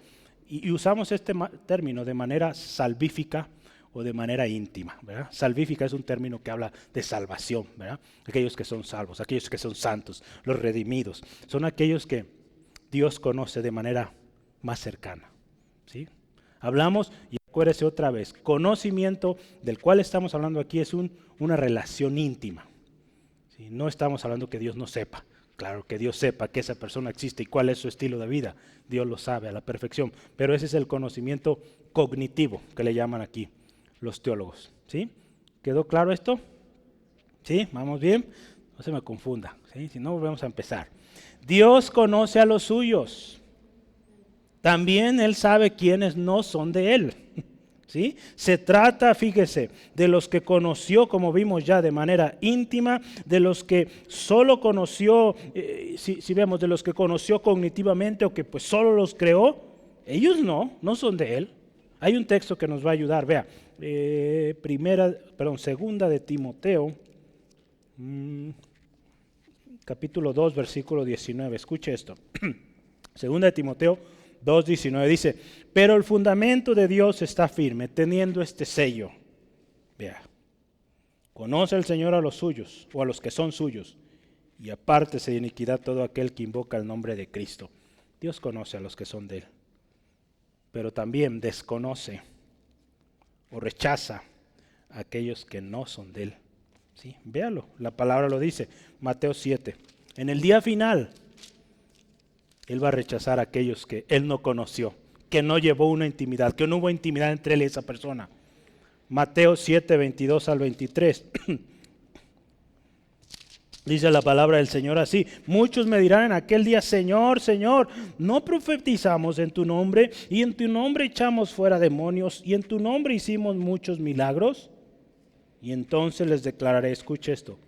A: y usamos este término de manera salvífica o de manera íntima, ¿verdad? Salvífica es un término que habla de salvación, ¿verdad? Aquellos que son salvos, aquellos que son santos, los redimidos, son aquellos que Dios conoce de manera más cercana, ¿sí? Hablamos, y acuérdese otra vez, conocimiento del cual estamos hablando aquí es una relación íntima. ¿Sí? No estamos hablando que Dios no sepa. Claro que Dios sepa que esa persona existe y cuál es su estilo de vida. Dios lo sabe a la perfección. Pero ese es el conocimiento cognitivo que le llaman aquí los teólogos. ¿Sí? ¿Quedó claro esto? ¿Sí? ¿Vamos bien? No se me confunda. ¿Sí? Si no, volvemos a empezar. Dios conoce a los suyos. También Él sabe quiénes no son de Él. ¿Sí? Se trata, fíjese, de los que conoció, como vimos ya, de manera íntima, de los que solo conoció, si vemos, de los que conoció cognitivamente o que pues solo los creó. Ellos no son de él. Hay un texto que nos va a ayudar, vea, segunda de Timoteo, capítulo 2, versículo 19, escuche esto. Segunda de Timoteo 2:19 dice, pero el fundamento de Dios está firme, teniendo este sello. Vea, conoce el Señor a los suyos, o a los que son suyos, y apártese de iniquidad todo aquel que invoca el nombre de Cristo. Dios conoce a los que son de él, pero también desconoce o rechaza a aquellos que no son de él. ¿Sí? Véalo, la palabra lo dice, Mateo 7. En el día final, él va a rechazar a aquellos que él no conoció, que no llevó una intimidad, que no hubo intimidad entre él y esa persona. Mateo 7, 22 al 23. Dice la palabra del Señor así: muchos me dirán en aquel día, Señor, Señor, ¿no profetizamos en tu nombre? Y en tu nombre echamos fuera demonios, y en tu nombre hicimos muchos milagros. Y entonces les declararé, escuche esto,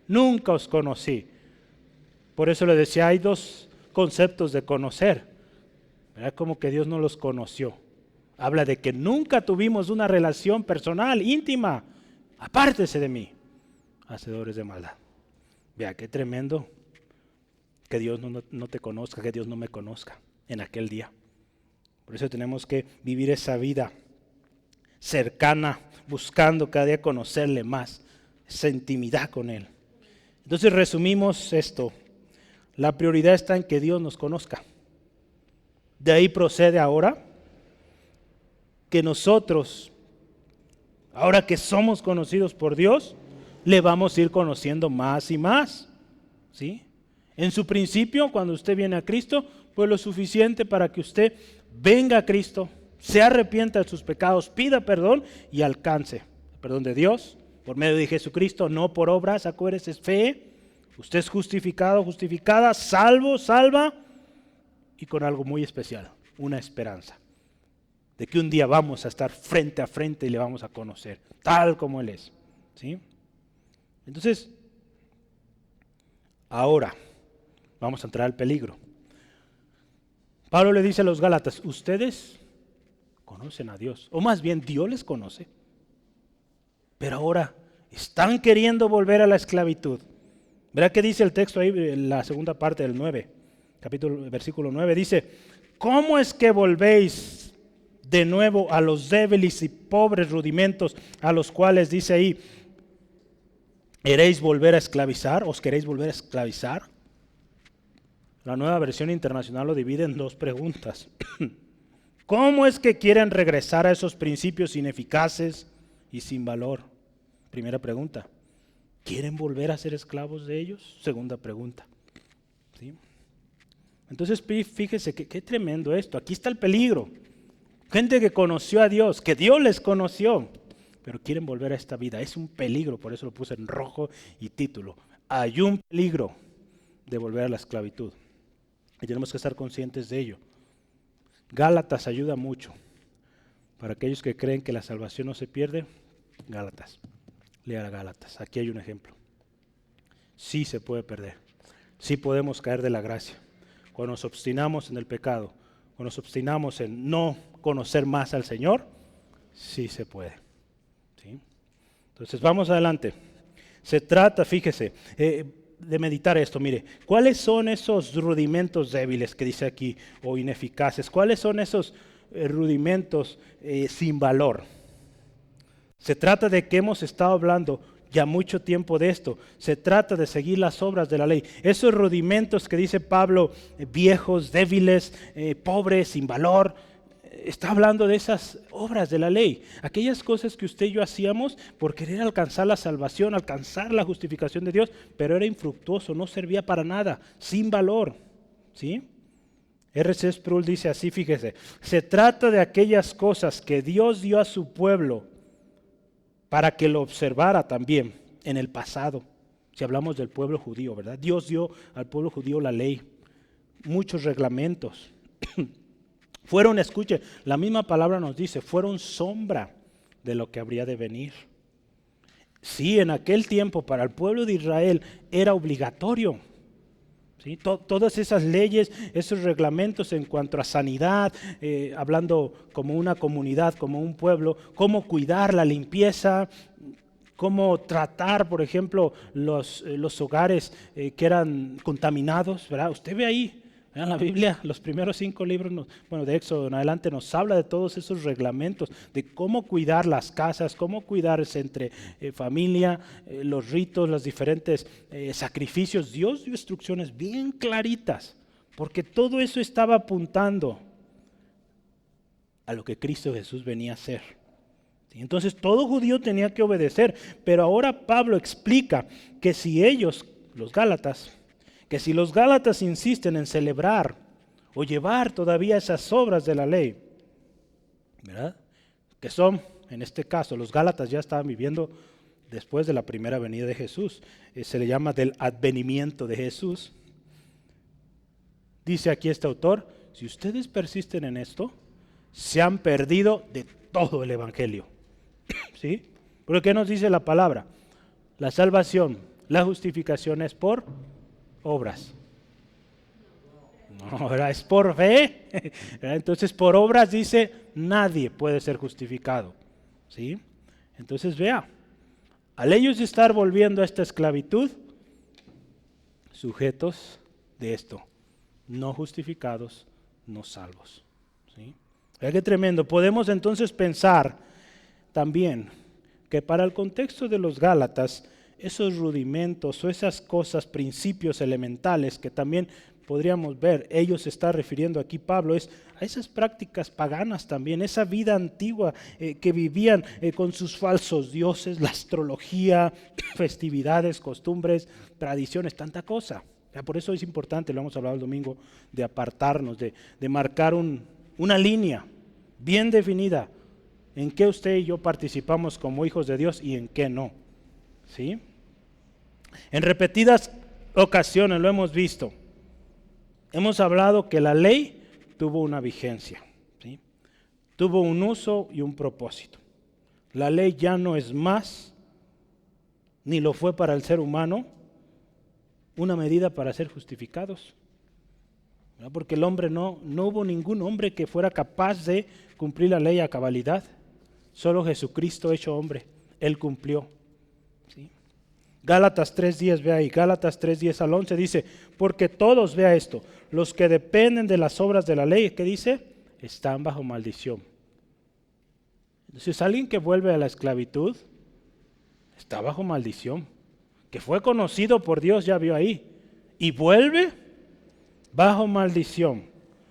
A: nunca os conocí. Por eso le decía, hay dos conceptos de conocer. ¿Verdad? Como que Dios no los conoció. Habla de que nunca tuvimos una relación personal, íntima. Apártese de mí, hacedores de maldad. Vea, qué tremendo que Dios no te conozca, que Dios no me conozca en aquel día. Por eso tenemos que vivir esa vida cercana, buscando cada día conocerle más, esa intimidad con Él. Entonces resumimos esto. La prioridad está en que Dios nos conozca. De ahí procede ahora que nosotros, ahora que somos conocidos por Dios, le vamos a ir conociendo más y más. ¿Sí? En su principio, cuando usted viene a Cristo, pues lo suficiente para que usted venga a Cristo, se arrepienta de sus pecados, pida perdón y alcance el perdón de Dios por medio de Jesucristo, no por obras. Acuérdese, es fe. Usted es justificado, justificada, salvo, salva, y con algo muy especial, una esperanza de que un día vamos a estar frente a frente y le vamos a conocer, tal como Él es. ¿Sí? Entonces, ahora vamos a entrar al peligro. Pablo le dice a los Gálatas, ustedes conocen a Dios, o más bien Dios les conoce, pero ahora están queriendo volver a la esclavitud. ¿Verdad que dice el texto ahí en la segunda parte del 9, versículo 9? Dice, ¿cómo es que volvéis de nuevo a los débiles y pobres rudimentos a los cuales dice ahí, ¿queréis volver a esclavizar? ¿Os queréis volver a esclavizar? La Nueva Versión Internacional lo divide en dos preguntas. ¿Cómo es que quieren regresar a esos principios ineficaces y sin valor? Primera pregunta. ¿Quieren volver a ser esclavos de ellos? Segunda pregunta. ¿Sí? Entonces fíjese qué tremendo esto. Aquí está el peligro. Gente que conoció a Dios, que Dios les conoció, pero quieren volver a esta vida. Es un peligro, por eso lo puse en rojo y título. Hay un peligro de volver a la esclavitud. Y tenemos que estar conscientes de ello. Gálatas ayuda mucho. Para aquellos que creen que la salvación no se pierde, Gálatas. Lea Gálatas. Aquí hay un ejemplo. Sí se puede perder. Sí podemos caer de la gracia. Cuando nos obstinamos en el pecado, cuando nos obstinamos en no conocer más al Señor, sí se puede. ¿Sí? Entonces vamos adelante. Se trata, fíjese, de meditar esto. Mire, ¿cuáles son esos rudimentos débiles que dice aquí o ineficaces? ¿Cuáles son esos rudimentos sin valor? Se trata de que hemos estado hablando ya mucho tiempo de esto. Se trata de seguir las obras de la ley. Esos rudimentos que dice Pablo, viejos, débiles, pobres, sin valor, está hablando de esas obras de la ley. Aquellas cosas que usted y yo hacíamos por querer alcanzar la salvación, alcanzar la justificación de Dios, pero era infructuoso, no servía para nada, sin valor. ¿Sí? R.C. Sproul dice así, fíjese, se trata de aquellas cosas que Dios dio a su pueblo para que lo observara también en el pasado. Si hablamos del pueblo judío, ¿verdad? Dios dio al pueblo judío la ley, muchos reglamentos, Fueron, escuche, la misma palabra nos dice, fueron sombra de lo que habría de venir. Sí, en aquel tiempo para el pueblo de Israel era obligatorio. ¿Sí? Todas esas leyes, esos reglamentos en cuanto a sanidad, hablando como una comunidad, como un pueblo, cómo cuidar la limpieza, cómo tratar, por ejemplo, los hogares que eran contaminados, ¿verdad? Usted ve ahí, en la Biblia, los primeros 5 libros, de Éxodo en adelante, nos habla de todos esos reglamentos, de cómo cuidar las casas, cómo cuidarse entre familia, los ritos, los diferentes sacrificios. Dios dio instrucciones bien claritas, porque todo eso estaba apuntando a lo que Cristo Jesús venía a hacer. Entonces todo judío tenía que obedecer, pero ahora Pablo explica que si ellos, los Gálatas, insisten en celebrar o llevar todavía esas obras de la ley, ¿verdad? Que son, en este caso, los Gálatas ya estaban viviendo después de la primera venida de Jesús, se le llama del advenimiento de Jesús. Dice aquí este autor, si ustedes persisten en esto, se han perdido de todo el evangelio. ¿Sí? ¿Pero qué nos dice la palabra? La salvación, la justificación es por obras. No, ¿verdad? Es por fe. ¿Verdad? Entonces por obras dice, nadie puede ser justificado. ¿Sí? Entonces vea, al ellos estar volviendo a esta esclavitud, sujetos de esto, no justificados, no salvos. ¿Sí? Vea qué tremendo. Podemos entonces pensar también que para el contexto de los Gálatas, esos rudimentos o esas cosas, principios elementales que también podríamos ver, ellos se está refiriendo aquí Pablo, es a esas prácticas paganas también, esa vida antigua que vivían con sus falsos dioses, la astrología, festividades, costumbres, tradiciones, tanta cosa. Ya por eso es importante, lo hemos hablado el domingo, de apartarnos, de marcar una línea bien definida en qué usted y yo participamos como hijos de Dios y en qué no. ¿Sí? En repetidas ocasiones lo hemos visto. Hemos hablado que la ley tuvo una vigencia, ¿sí? Tuvo un uso y un propósito. La ley ya no es más, ni lo fue para el ser humano, una medida para ser justificados. ¿No? Porque el hombre no hubo ningún hombre que fuera capaz de cumplir la ley a cabalidad. Solo Jesucristo hecho hombre, Él cumplió. ¿Sí? Gálatas 3:10, ve ahí, Gálatas 3:10 al 11 dice, porque todos, vea esto, los que dependen de las obras de la ley, ¿qué dice? Están bajo maldición. Entonces alguien que vuelve a la esclavitud, está bajo maldición. Que fue conocido por Dios, ya vio ahí, y vuelve bajo maldición.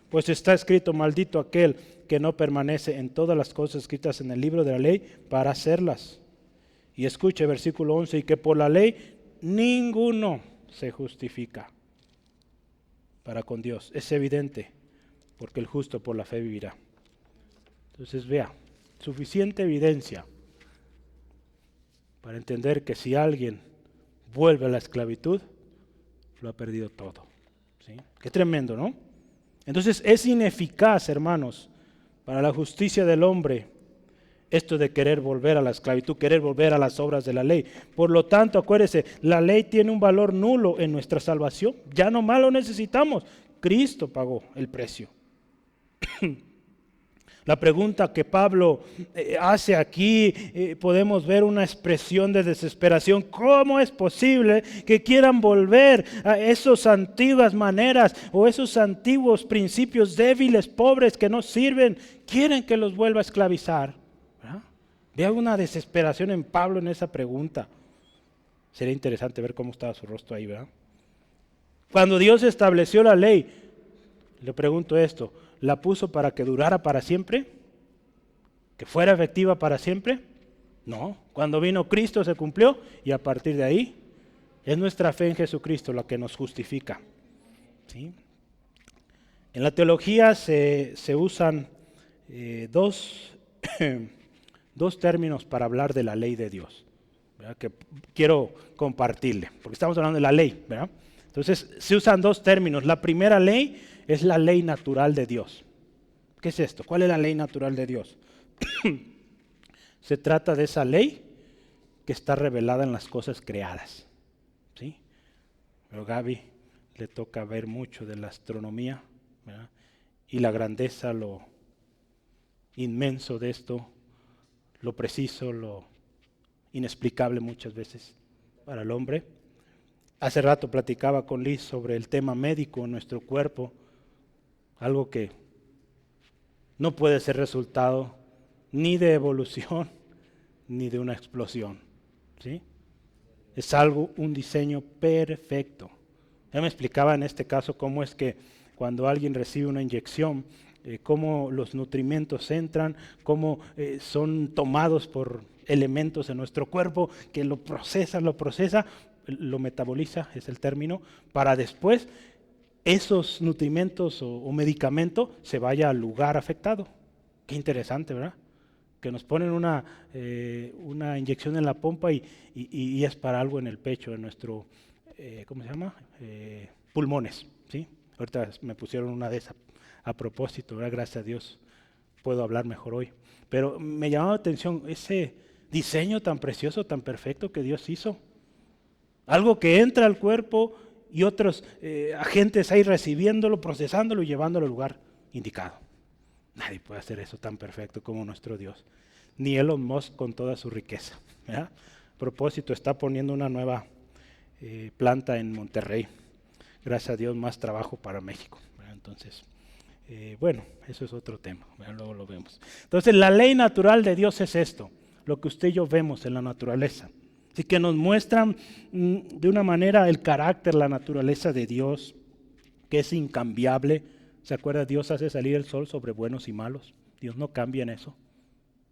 A: Pues está escrito, maldito aquel que no permanece en todas las cosas escritas en el libro de la ley para hacerlas. Y escuche versículo 11, y que por la ley ninguno se justifica para con Dios. Es evidente, porque el justo por la fe vivirá. Entonces vea, suficiente evidencia para entender que si alguien vuelve a la esclavitud, lo ha perdido todo. ¿Sí? Qué tremendo, ¿no? Entonces es ineficaz, hermanos, para la justicia del hombre esto de querer volver a la esclavitud, querer volver a las obras de la ley. Por lo tanto, acuérdese, la ley tiene un valor nulo en nuestra salvación. Ya no más lo necesitamos. Cristo pagó el precio. La pregunta que Pablo hace aquí, podemos ver una expresión de desesperación. ¿Cómo es posible que quieran volver a esas antiguas maneras o esos antiguos principios débiles, pobres, que no sirven? Quieren que los vuelva a esclavizar. ¿Verdad? Vea una desesperación en Pablo en esa pregunta. Sería interesante ver cómo estaba su rostro ahí, ¿verdad? Cuando Dios estableció la ley, le pregunto esto, ¿la puso para que durara para siempre? ¿Que fuera efectiva para siempre? No. Cuando vino Cristo se cumplió y a partir de ahí es nuestra fe en Jesucristo la que nos justifica. ¿Sí? En la teología se usan dos términos para hablar de la ley de Dios, ¿verdad? Que quiero compartirle, porque estamos hablando de la ley, ¿verdad? Entonces se usan dos términos. La primera ley es la ley natural de Dios, ¿Qué es esto? ¿Cuál es la ley natural de Dios? Se trata de esa ley que está revelada en las cosas creadas, ¿sí? Pero Gaby le toca ver mucho de la astronomía, ¿verdad? Y la grandeza, lo inmenso de esto, lo preciso, lo inexplicable muchas veces para el hombre. Hace rato platicaba con Liz sobre el tema médico en nuestro cuerpo, algo que no puede ser resultado ni de evolución ni de una explosión, ¿sí? Es algo, un diseño perfecto. Ya me explicaba en este caso cómo es que cuando alguien recibe una inyección, cómo los nutrimentos entran, cómo son tomados por elementos en nuestro cuerpo que lo procesa, lo metaboliza, es el término, para después esos nutrimentos o medicamento se vaya al lugar afectado. Qué interesante, ¿verdad? Que nos ponen una inyección en la pompa y es para algo en el pecho, en nuestro, ¿cómo se llama? Pulmones, ¿sí? Ahorita me pusieron una de esas a propósito, ¿verdad? Gracias a Dios puedo hablar mejor hoy. Pero me llamaba la atención ese diseño tan precioso, tan perfecto que Dios hizo. Algo que entra al cuerpo y otros agentes ahí recibiéndolo, procesándolo y llevándolo al lugar indicado. Nadie puede hacer eso tan perfecto como nuestro Dios. Ni Elon Musk con toda su riqueza, ¿verdad? A propósito, está poniendo una nueva planta en Monterrey. Gracias a Dios, más trabajo para México, ¿verdad? Entonces, bueno, eso es otro tema, ¿verdad? Luego lo vemos. Entonces, la ley natural de Dios es esto, lo que usted y yo vemos en la naturaleza. Así que nos muestran de una manera el carácter, la naturaleza de Dios, que es incambiable. ¿Se acuerda? Dios hace salir el sol sobre buenos y malos. Dios no cambia en eso.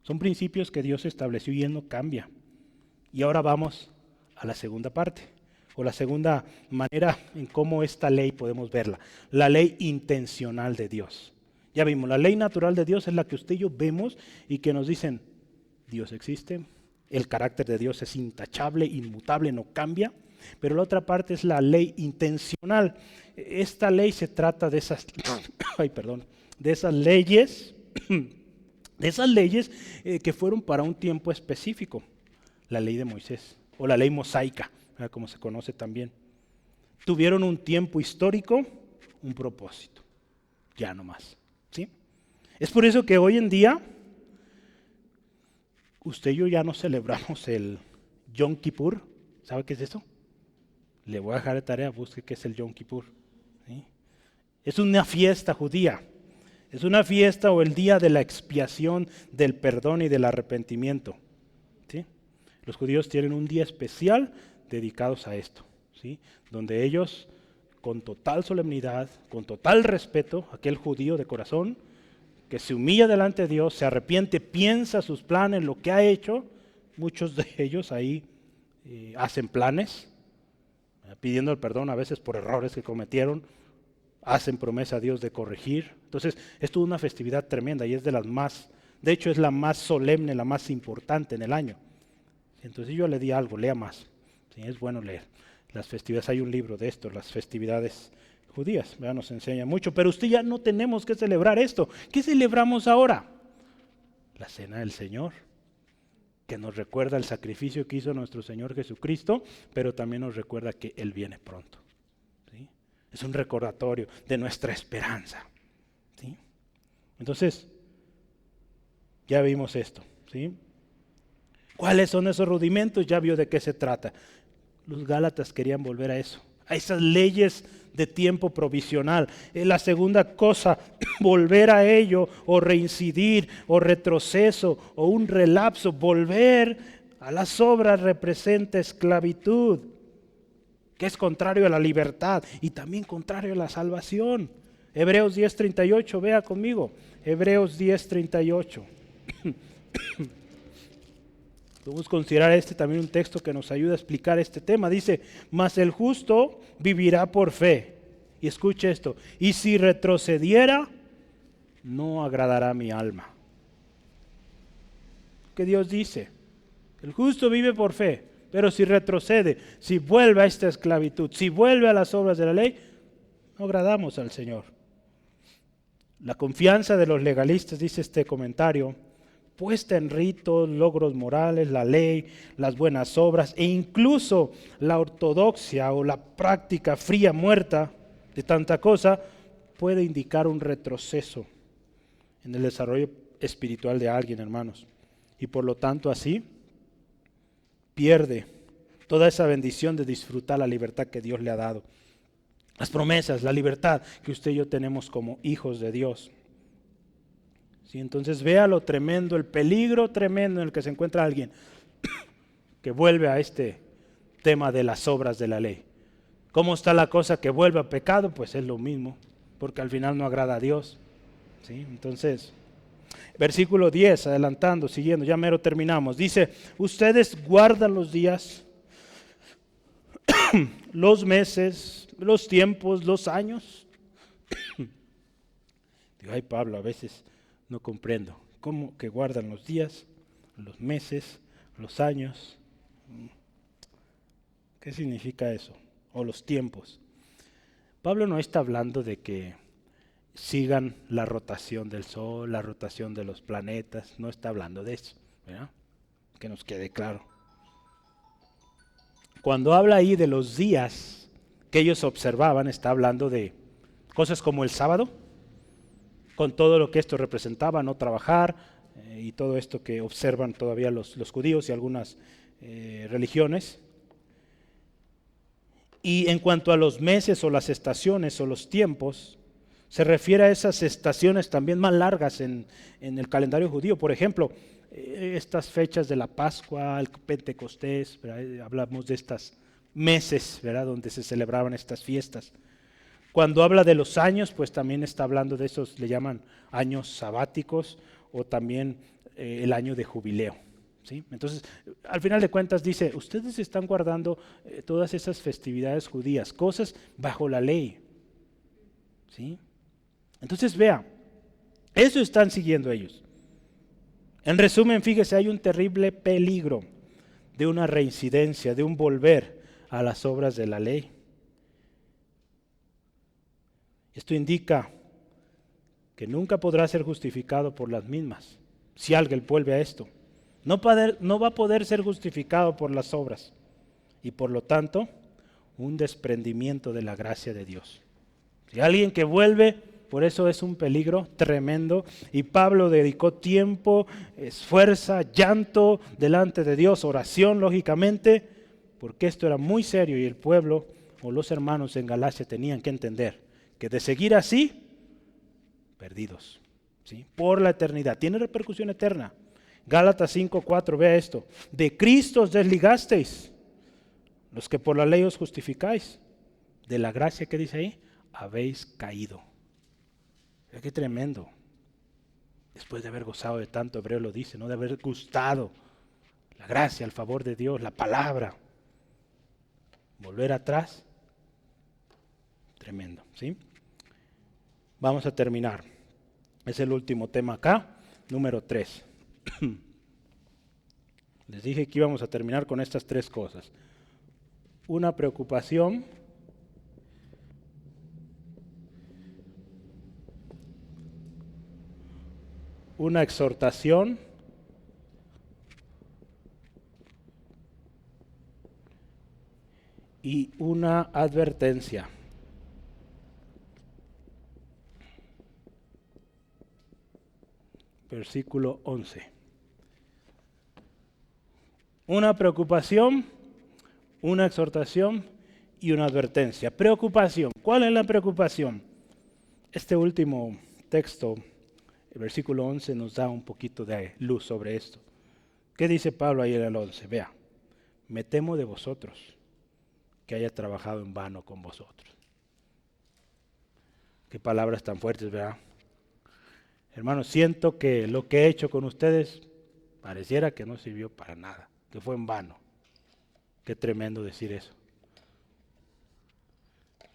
A: Son principios que Dios estableció y Él no cambia. Y ahora vamos a la segunda parte, o la segunda manera en cómo esta ley podemos verla. La ley intencional de Dios. Ya vimos, la ley natural de Dios es la que usted y yo vemos y que nos dicen, Dios existe, el carácter de Dios es intachable, inmutable, no cambia. Pero la otra parte es la ley intencional. Esta ley se trata de esas, de esas leyes, que fueron para un tiempo específico. La ley de Moisés o la ley mosaica, como se conoce también. Tuvieron un tiempo histórico, un propósito, ya no más, ¿sí? Es por eso que hoy en día usted y yo ya no celebramos el Yom Kippur. ¿Sabe qué es eso? Le voy a dejar de tarea, busque qué es el Yom Kippur, ¿sí? Es una fiesta judía, es una fiesta o el día de la expiación, del perdón y del arrepentimiento, ¿sí? Los judíos tienen un día especial dedicados a esto, ¿sí? Donde ellos, con total solemnidad, con total respeto, aquel judío de corazón, que se humilla delante de Dios, se arrepiente, piensa sus planes, lo que ha hecho, muchos de ellos ahí hacen planes, pidiendo el perdón a veces por errores que cometieron, hacen promesa a Dios de corregir. Entonces, es toda una festividad tremenda y es de las más, de hecho es la más solemne, la más importante en el año. Entonces yo le di algo, lea más, ¿sí? Es bueno leer. Las festividades, hay un libro de esto, las festividades judías, ¿verdad? Nos enseña mucho, pero usted ya no tenemos que celebrar esto. ¿Qué celebramos ahora? La cena del Señor, que nos recuerda el sacrificio que hizo nuestro Señor Jesucristo, pero también nos recuerda que Él viene pronto, ¿sí? Es un recordatorio de nuestra esperanza, ¿sí? Entonces, ya vimos esto, ¿sí? ¿Cuáles son esos rudimentos? Ya vio de qué se trata. Los Gálatas querían volver a eso, a esas leyes de tiempo provisional. La segunda cosa, volver a ello, o reincidir, o retroceso, o un relapso. Volver a las obras representa esclavitud, que es contrario a la libertad y también contrario a la salvación. Hebreos 10:38, vea conmigo. Hebreos 10:38. Podemos considerar también un texto que nos ayuda a explicar este tema. Dice, mas el justo vivirá por fe. Y escuche esto, y si retrocediera, no agradará a mi alma. ¿Qué Dios dice? El justo vive por fe, pero si retrocede, si vuelve a esta esclavitud, si vuelve a las obras de la ley, no agradamos al Señor. La confianza de los legalistas, dice este comentario, puesta en ritos, logros morales, la ley, las buenas obras e incluso la ortodoxia o la práctica fría muerta de tanta cosa, puede indicar un retroceso en el desarrollo espiritual de alguien, hermanos. Y por lo tanto así pierde toda esa bendición de disfrutar la libertad que Dios le ha dado. Las promesas, la libertad que usted y yo tenemos como hijos de Dios. ¿Sí? Entonces vea lo tremendo, el peligro tremendo en el que se encuentra alguien que vuelve a este tema de las obras de la ley. ¿Cómo está la cosa que vuelve a pecado? Pues es lo mismo, porque al final no agrada a Dios. ¿Sí? Entonces, versículo 10, adelantando, siguiendo, ya mero terminamos. Dice, ustedes guardan los días, los meses, los tiempos, los años. Digo, ay Pablo, a veces no comprendo. ¿Cómo que guardan los días, los meses, los años? ¿Qué significa eso? O los tiempos. Pablo no está hablando de que sigan la rotación del Sol, la rotación de los planetas, no está hablando de eso, ¿verdad? Que nos quede claro. Cuando habla ahí de los días que ellos observaban, está hablando de cosas como el sábado, con todo lo que esto representaba, no trabajar y todo esto que observan todavía los judíos y algunas religiones. Y en cuanto a los meses o las estaciones o los tiempos, se refiere a esas estaciones también más largas en el calendario judío. Por ejemplo, estas fechas de la Pascua, el Pentecostés, ¿verdad? Hablamos de estos meses, ¿verdad? Donde se celebraban estas fiestas. Cuando habla de los años, pues también está hablando de esos, le llaman años sabáticos o también el año de jubileo. ¿Sí? Entonces, al final de cuentas dice, ustedes están guardando todas esas festividades judías, cosas bajo la ley. ¿Sí? Entonces vea, eso están siguiendo ellos. En resumen, fíjese, hay un terrible peligro de una reincidencia, de un volver a las obras de la ley. Esto indica que nunca podrá ser justificado por las mismas, si alguien vuelve a esto. No va a poder ser justificado por las obras y por lo tanto un desprendimiento de la gracia de Dios. Si alguien que vuelve, por eso es un peligro tremendo y Pablo dedicó tiempo, esfuerzo, llanto delante de Dios, oración lógicamente, porque esto era muy serio y el pueblo o los hermanos en Galacia tenían que entender que de seguir así, perdidos, ¿sí? Por la eternidad, tiene repercusión eterna. Gálatas 5:4, vea esto, de Cristo os desligasteis, los que por la ley os justificáis, de la gracia que dice ahí, habéis caído. Qué tremendo. Después de haber gozado de tanto, Hebreo lo dice, ¿no? De haber gustado la gracia, el favor de Dios, la palabra. Volver atrás, tremendo, ¿sí? Vamos a terminar. Es el último tema acá, número 3. Les dije que íbamos a terminar con estas 3 cosas. Una preocupación, una exhortación y una advertencia. Versículo 11. Una preocupación, una exhortación y una advertencia. Preocupación. ¿Cuál es la preocupación? Este último texto, el versículo 11, nos da un poquito de luz sobre esto. ¿Qué dice Pablo ahí en el 11? Vea, me temo de vosotros que haya trabajado en vano con vosotros. Qué palabras tan fuertes, ¿verdad? Hermanos, siento que lo que he hecho con ustedes pareciera que no sirvió para nada, que fue en vano. Qué tremendo decir eso.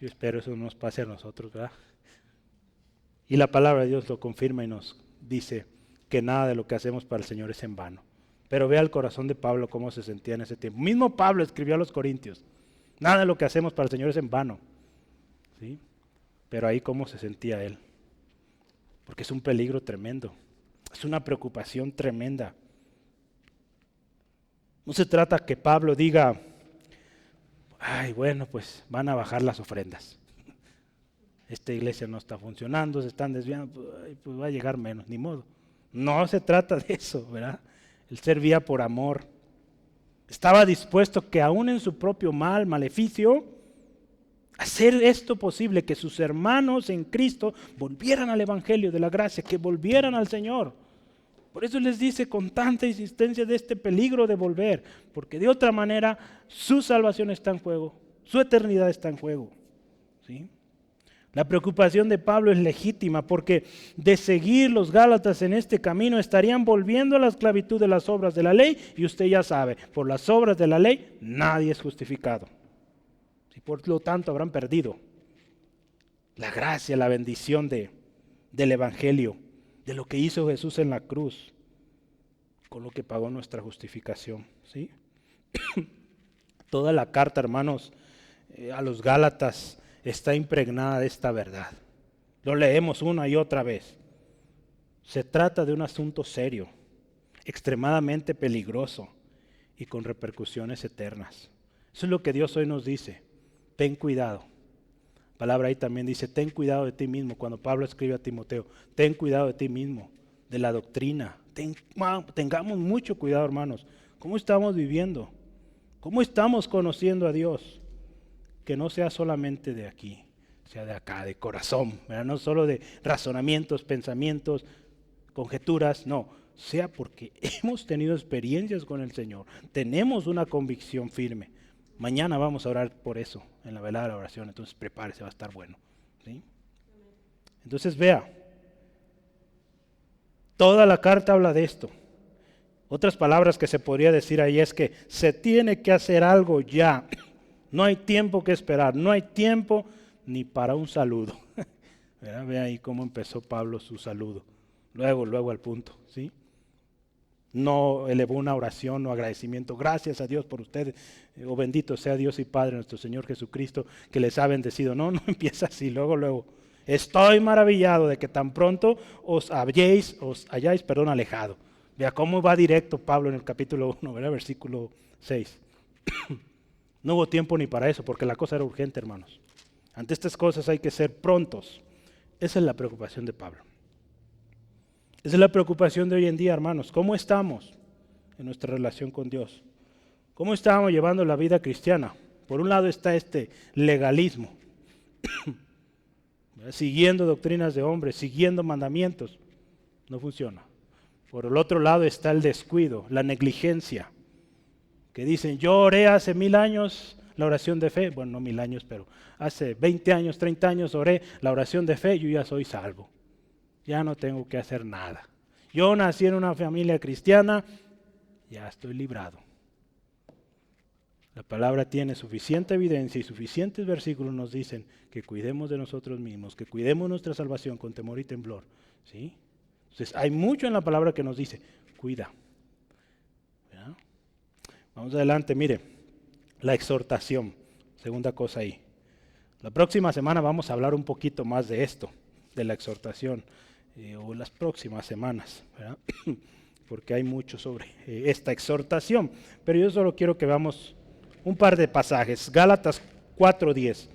A: Yo espero eso no nos pase a nosotros, ¿verdad? Y la palabra de Dios lo confirma y nos dice que nada de lo que hacemos para el Señor es en vano. Pero vea el corazón de Pablo cómo se sentía en ese tiempo. Mismo Pablo escribió a los Corintios, nada de lo que hacemos para el Señor es en vano. ¿Sí? Pero ahí cómo se sentía él. porque es un peligro tremendo, es una preocupación tremenda. No se trata que Pablo diga, ay, bueno, pues van a bajar las ofrendas. Esta iglesia no está funcionando, se están desviando, pues va a llegar menos, ni modo. No se trata de eso, ¿verdad? Él servía por amor. Estaba dispuesto que aún en su propio maleficio, hacer esto posible, que sus hermanos en Cristo volvieran al Evangelio de la gracia, que volvieran al Señor. Por eso les dice con tanta insistencia de este peligro de volver, porque de otra manera su salvación está en juego, su eternidad está en juego. ¿Sí? La preocupación de Pablo es legítima, porque de seguir los Gálatas en este camino estarían volviendo a la esclavitud de las obras de la ley, y usted ya sabe, por las obras de la ley nadie es justificado. Y por lo tanto habrán perdido la gracia, la bendición del Evangelio, de lo que hizo Jesús en la cruz, con lo que pagó nuestra justificación. ¿Sí? Toda la carta, hermanos, a los Gálatas está impregnada de esta verdad. Lo leemos una y otra vez. Se trata de un asunto serio, extremadamente peligroso y con repercusiones eternas. Eso es lo que Dios hoy nos dice. Ten cuidado. La palabra ahí también dice, ten cuidado de ti mismo. Cuando Pablo escribe a Timoteo, ten cuidado de ti mismo, de la doctrina. Tengamos mucho cuidado, hermanos. ¿Cómo estamos viviendo? ¿Cómo estamos conociendo a Dios? Que no sea solamente de aquí, sea de acá, de corazón, ¿verdad? No solo de razonamientos, pensamientos, conjeturas, no. Sea porque hemos tenido experiencias con el Señor. Tenemos una convicción firme. Mañana vamos a orar por eso, en la velada de la oración, entonces prepárese, va a estar bueno. ¿Sí? Entonces vea, toda la carta habla de esto. Otras palabras que se podría decir ahí es que se tiene que hacer algo ya. No hay tiempo que esperar, no hay tiempo ni para un saludo. Ve ahí cómo empezó Pablo su saludo. Luego al punto, ¿sí? No elevó una oración o agradecimiento. Gracias a Dios por ustedes. O bendito sea Dios y Padre nuestro Señor Jesucristo que les ha bendecido. No empieza así, luego. Estoy maravillado de que tan pronto os hayáis alejado. Vea cómo va directo Pablo en el capítulo 1, ¿verdad? Versículo 6. No hubo tiempo ni para eso, porque la cosa era urgente, hermanos. Ante estas cosas hay que ser prontos. Esa es la preocupación de Pablo. Esa es la preocupación de hoy en día, hermanos. ¿Cómo estamos en nuestra relación con Dios? ¿Cómo estamos llevando la vida cristiana? Por un lado está este legalismo, siguiendo doctrinas de hombres, siguiendo mandamientos. No funciona. Por el otro lado está el descuido, la negligencia. Que dicen, yo oré hace 1000 años la oración de fe. Bueno, no 1000 años, pero hace 20 años, 30 años oré la oración de fe, yo ya soy salvo. Ya no tengo que hacer nada. Yo nací en una familia cristiana, ya estoy librado. La palabra tiene suficiente evidencia y suficientes versículos nos dicen que cuidemos de nosotros mismos, que cuidemos nuestra salvación con temor y temblor. ¿Sí? Entonces, hay mucho en la palabra que nos dice, cuida. ¿Verdad? Vamos adelante, mire, la exhortación, segunda cosa ahí. La próxima semana vamos a hablar un poquito más de esto, de la exhortación. O las próximas semanas, ¿verdad? Porque hay mucho sobre esta exhortación, pero yo solo quiero que veamos un par de pasajes. Gálatas 4:10.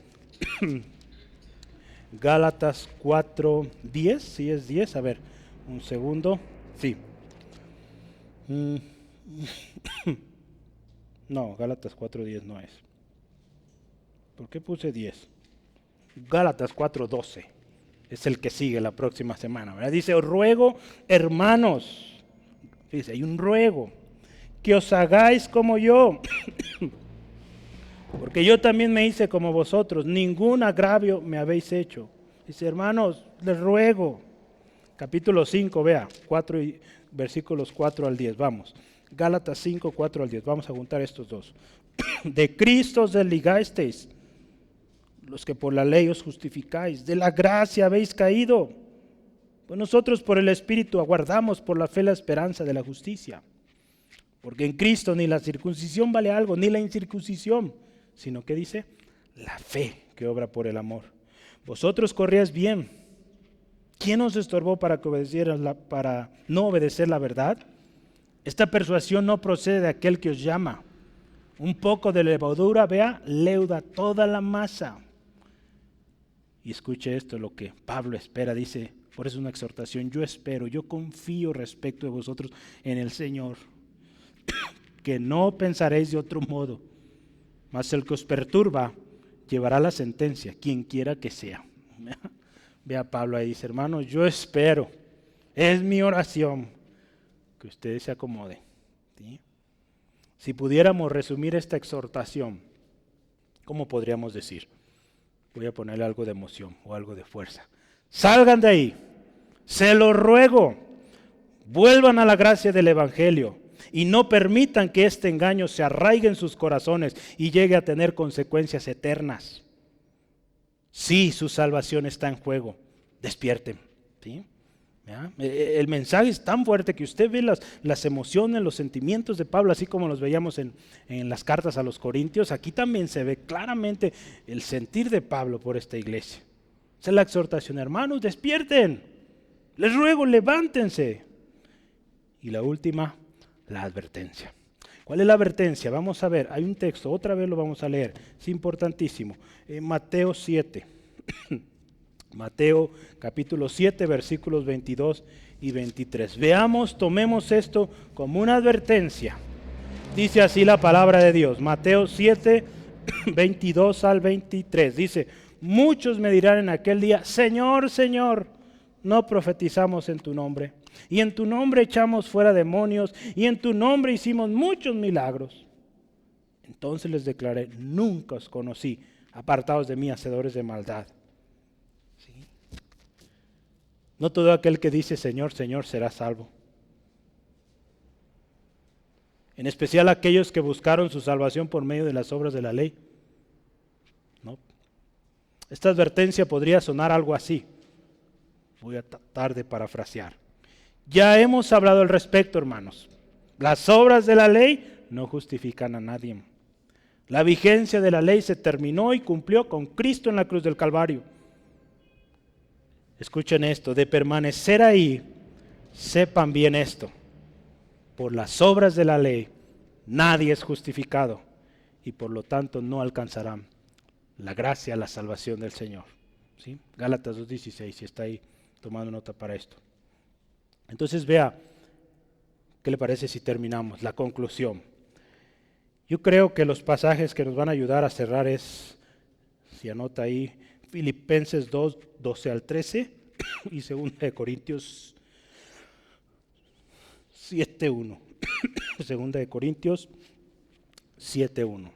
A: Gálatas 4:10, ¿sí es 10? A ver, un segundo. Sí. No, Gálatas 4:10 no es. ¿Por qué puse 10? Gálatas 4:12. Es el que sigue la próxima semana, ¿verdad? Dice, os ruego, hermanos, dice, hay un ruego, que os hagáis como yo, porque yo también me hice como vosotros, ningún agravio me habéis hecho. Dice, hermanos, les ruego, capítulo 5, vea, versículos 4 al 10, vamos. Gálatas 5, 4 al 10, vamos a juntar estos dos. De Cristo os desligasteis, los que por la ley os justificáis, de la gracia habéis caído. Pues nosotros por el Espíritu aguardamos por la fe la esperanza de la justicia. Porque en Cristo ni la circuncisión vale algo, ni la incircuncisión, sino que dice, la fe que obra por el amor. Vosotros corríais bien. ¿Quién os estorbó para que para no obedecer la verdad? Esta persuasión no procede de aquel que os llama. Un poco de levadura, vea, leuda toda la masa. Y escuche esto, lo que Pablo espera, dice, por eso es una exhortación, yo espero, yo confío respecto de vosotros en el Señor, que no pensaréis de otro modo, mas el que os perturba llevará la sentencia, quien quiera que sea. Vea Pablo ahí, dice, hermanos, yo espero, es mi oración, que ustedes se acomoden. ¿Sí? Si pudiéramos resumir esta exhortación, ¿cómo podríamos decir? Voy a ponerle algo de emoción o algo de fuerza. Salgan de ahí, se lo ruego, vuelvan a la gracia del Evangelio y no permitan que este engaño se arraigue en sus corazones y llegue a tener consecuencias eternas. Sí, su salvación está en juego, despierten. ¿Sí? ¿Ya? El mensaje es tan fuerte que usted ve las emociones, los sentimientos de Pablo, así como los veíamos en las cartas a los Corintios. Aquí también se ve claramente el sentir de Pablo por esta iglesia. Esa es la exhortación, hermanos, despierten, les ruego, levántense. Y la última, la advertencia. ¿Cuál es la advertencia? Vamos a ver, hay un texto, otra vez lo vamos a leer, es importantísimo. Mateo 7. Mateo capítulo 7, versículos 22 y 23. Veamos, tomemos esto como una advertencia. Dice así la palabra de Dios. Mateo 7, 22 al 23. Dice, muchos me dirán en aquel día, Señor, Señor, no profetizamos en tu nombre. Y en tu nombre echamos fuera demonios. Y en tu nombre hicimos muchos milagros. Entonces les declaré, nunca os conocí, apartados de mí, hacedores de maldad. No todo aquel que dice Señor, Señor será salvo. En especial aquellos que buscaron su salvación por medio de las obras de la ley. ¿No? Esta advertencia podría sonar algo así. Voy a tratar de parafrasear. Ya hemos hablado al respecto, hermanos. Las obras de la ley no justifican a nadie. La vigencia de la ley se terminó y cumplió con Cristo en la cruz del Calvario. Escuchen esto, de permanecer ahí, sepan bien esto. Por las obras de la ley, nadie es justificado y por lo tanto no alcanzarán la gracia, la salvación del Señor. ¿Sí? Gálatas 2:16, si está ahí tomando nota para esto. Entonces vea, ¿qué le parece si terminamos? La conclusión. Yo creo que los pasajes que nos van a ayudar a cerrar es, si anota ahí, Filipenses 2, 12 al 13 y 2 Corintios 7:1. 2 Corintios 7:1.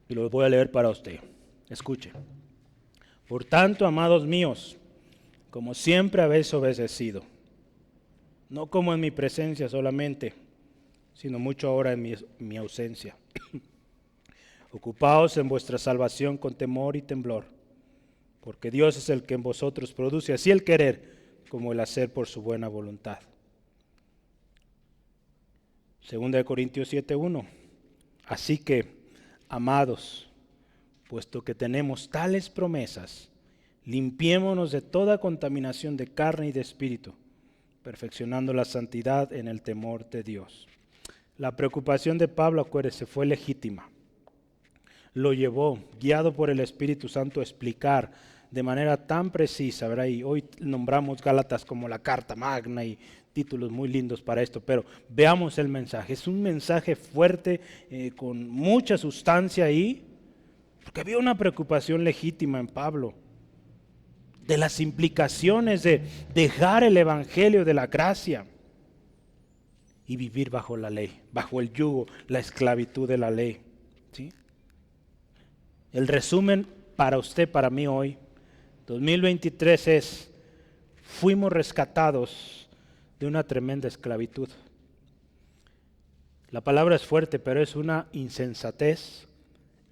A: Y lo voy a leer para usted. Escuche. Por tanto, amados míos, como siempre habéis obedecido, no como en mi presencia solamente, sino mucho ahora en mi ausencia. Ocupaos en vuestra salvación con temor y temblor, porque Dios es el que en vosotros produce así el querer como el hacer por su buena voluntad. 2 Corintios 7:1. Así que, amados, puesto que tenemos tales promesas, limpiémonos de toda contaminación de carne y de espíritu, perfeccionando la santidad en el temor de Dios. La preocupación de Pablo, acuérdese, fue legítima. Lo llevó, guiado por el Espíritu Santo, a explicar de manera tan precisa, ¿verdad? Y hoy nombramos Gálatas como la carta magna y títulos muy lindos para esto, pero veamos el mensaje. Es un mensaje fuerte, con mucha sustancia ahí, porque había una preocupación legítima en Pablo de las implicaciones de dejar el evangelio de la gracia y vivir bajo la ley, bajo el yugo, la esclavitud de la ley. ¿Sí? El resumen para usted, para mí hoy, 2023 es, fuimos rescatados de una tremenda esclavitud. La palabra es fuerte, pero es una insensatez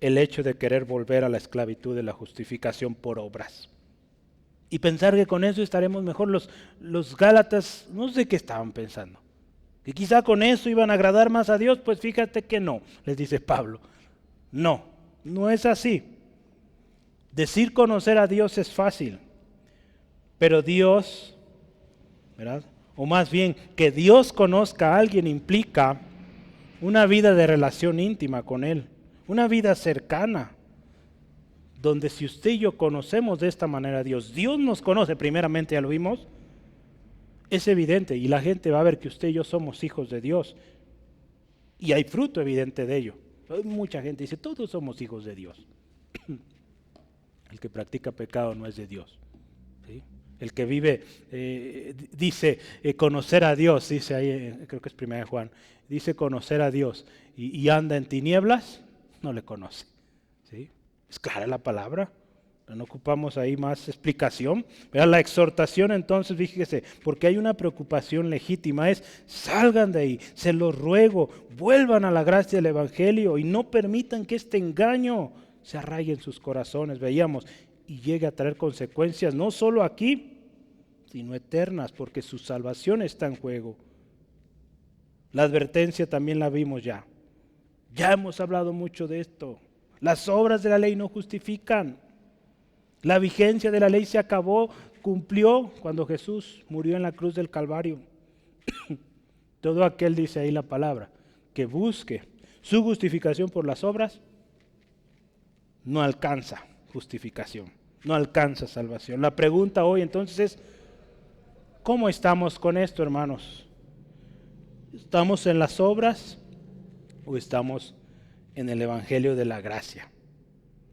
A: el hecho de querer volver a la esclavitud de la justificación por obras. Y pensar que con eso estaremos mejor. Los Gálatas, no sé qué estaban pensando. Que quizá con eso iban a agradar más a Dios, pues fíjate que no, les dice Pablo. No, no es así. Decir conocer a Dios es fácil, pero Dios, ¿verdad? O más bien, que Dios conozca a alguien implica una vida de relación íntima con Él, una vida cercana, donde si usted y yo conocemos de esta manera a Dios, Dios nos conoce primeramente, ya lo vimos, es evidente y la gente va a ver que usted y yo somos hijos de Dios y hay fruto evidente de ello. Mucha gente dice, todos somos hijos de Dios. El que practica pecado no es de Dios, ¿sí? El que vive, dice conocer a Dios, dice ahí, creo que es 1 Juan, dice conocer a Dios y anda en tinieblas, no le conoce, ¿sí? Es clara la palabra, no ocupamos ahí más explicación. Pero la exhortación entonces, fíjese, porque hay una preocupación legítima, es salgan de ahí, se los ruego, vuelvan a la gracia del Evangelio y no permitan que este engaño se arraigue en sus corazones, veíamos, y llegue a traer consecuencias no solo aquí, sino eternas, porque su salvación está en juego. La advertencia también la vimos ya. Ya hemos hablado mucho de esto. Las obras de la ley no justifican. La vigencia de la ley se acabó, cumplió cuando Jesús murió en la cruz del Calvario. Todo aquel, dice ahí la palabra, que busque su justificación por las obras, no alcanza justificación, no alcanza salvación. La pregunta hoy entonces es, ¿cómo estamos con esto, hermanos? ¿Estamos en las obras o estamos en el Evangelio de la gracia?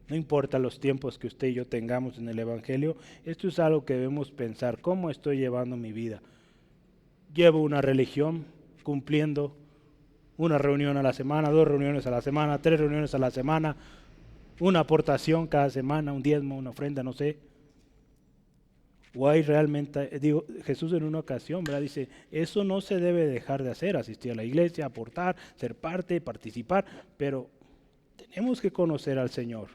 A: No importa los tiempos que usted y yo tengamos en el Evangelio, esto es algo que debemos pensar. ¿Cómo estoy llevando mi vida? ¿Llevo una religión cumpliendo una reunión a la semana, 2 reuniones a la semana, 3 reuniones a la semana, una aportación cada semana, un diezmo, una ofrenda, no sé? ¿O hay realmente, Jesús en una ocasión, ¿verdad? Dice, eso no se debe dejar de hacer, asistir a la iglesia, aportar, ser parte, participar, pero tenemos que conocer al Señor.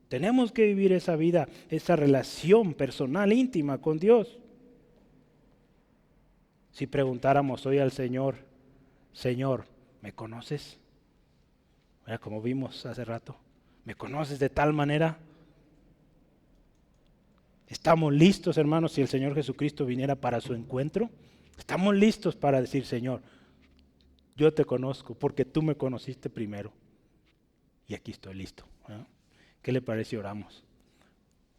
A: Tenemos que vivir esa vida, esa relación personal, íntima con Dios. Si preguntáramos hoy al Señor, Señor, ¿me conoces? Mira, como vimos hace rato, ¿me conoces de tal manera? ¿Estamos listos, hermanos, si el Señor Jesucristo viniera para su encuentro? ¿Estamos listos para decir, Señor, yo te conozco porque tú me conociste primero y aquí estoy listo, ¿no? ¿Qué le parece si oramos?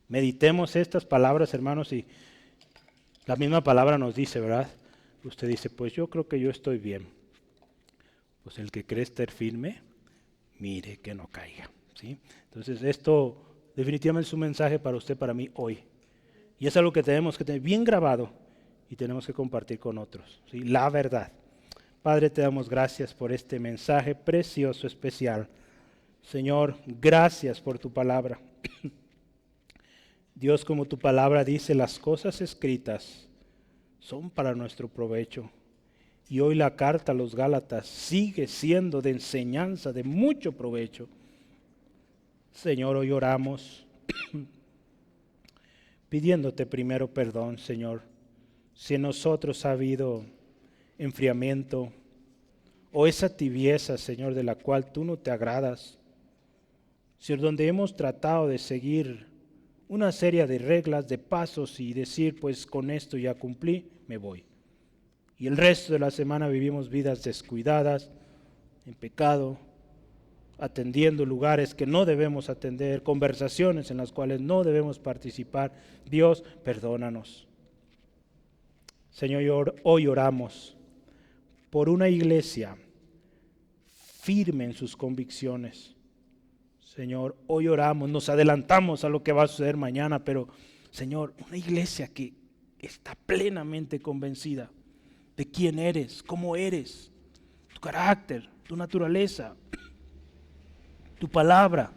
A: Meditemos estas palabras, hermanos, y la misma palabra nos dice, ¿verdad? Usted dice, pues yo creo que yo estoy bien. Pues el que cree estar firme, mire que no caiga, ¿sí? Entonces esto definitivamente es un mensaje para usted, para mí hoy. Y es algo que tenemos que tener bien grabado y tenemos que compartir con otros, ¿sí? La verdad. Padre, te damos gracias por este mensaje precioso, especial. Señor, gracias por tu palabra. Dios, como tu palabra dice, las cosas escritas son para nuestro provecho. Y hoy la carta a los Gálatas sigue siendo de enseñanza, de mucho provecho. Señor, hoy oramos pidiéndote primero perdón, Señor, si en nosotros ha habido enfriamiento o esa tibieza, Señor, de la cual tú no te agradas. Señor, donde hemos tratado de seguir una serie de reglas, de pasos y decir, pues con esto ya cumplí, me voy. Y el resto de la semana vivimos vidas descuidadas, en pecado, atendiendo lugares que no debemos atender, conversaciones en las cuales no debemos participar. Dios, perdónanos. Señor, hoy oramos por una iglesia firme en sus convicciones. Señor, hoy oramos, nos adelantamos a lo que va a suceder mañana, pero Señor, una iglesia que está plenamente convencida de quién eres, cómo eres, tu carácter, tu naturaleza, tu palabra,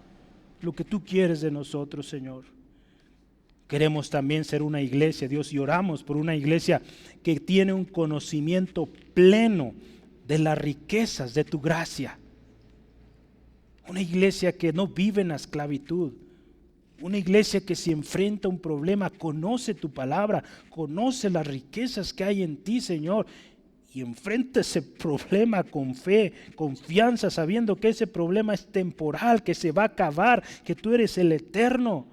A: lo que tú quieres de nosotros, Señor. Queremos también ser una iglesia, Dios, y oramos por una iglesia que tiene un conocimiento pleno de las riquezas de tu gracia. Una iglesia que no vive en la esclavitud. Una iglesia que si enfrenta un problema, conoce tu palabra, conoce las riquezas que hay en ti, Señor, y enfrenta ese problema con fe, confianza, sabiendo que ese problema es temporal, que se va a acabar, que tú eres el eterno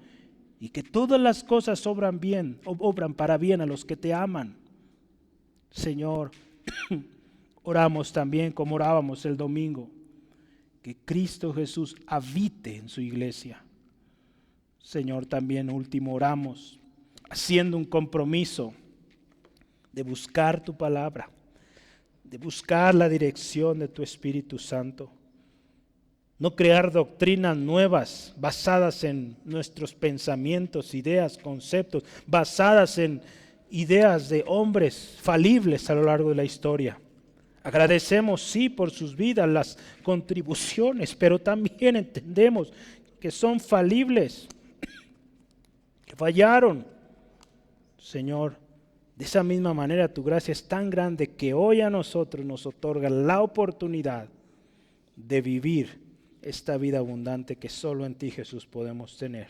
A: y que todas las cosas obran bien, obran para bien a los que te aman. Señor, oramos también como orábamos el domingo, que Cristo Jesús habite en su iglesia. Señor, también último oramos, haciendo un compromiso de buscar tu palabra, de buscar la dirección de tu Espíritu Santo. No crear doctrinas nuevas basadas en nuestros pensamientos, ideas, conceptos, basadas en ideas de hombres falibles a lo largo de la historia. Agradecemos, sí, por sus vidas, las contribuciones, pero también entendemos que son falibles, que fallaron. Señor, de esa misma manera tu gracia es tan grande que hoy a nosotros nos otorga la oportunidad de vivir esta vida abundante que solo en ti, Jesús, podemos tener.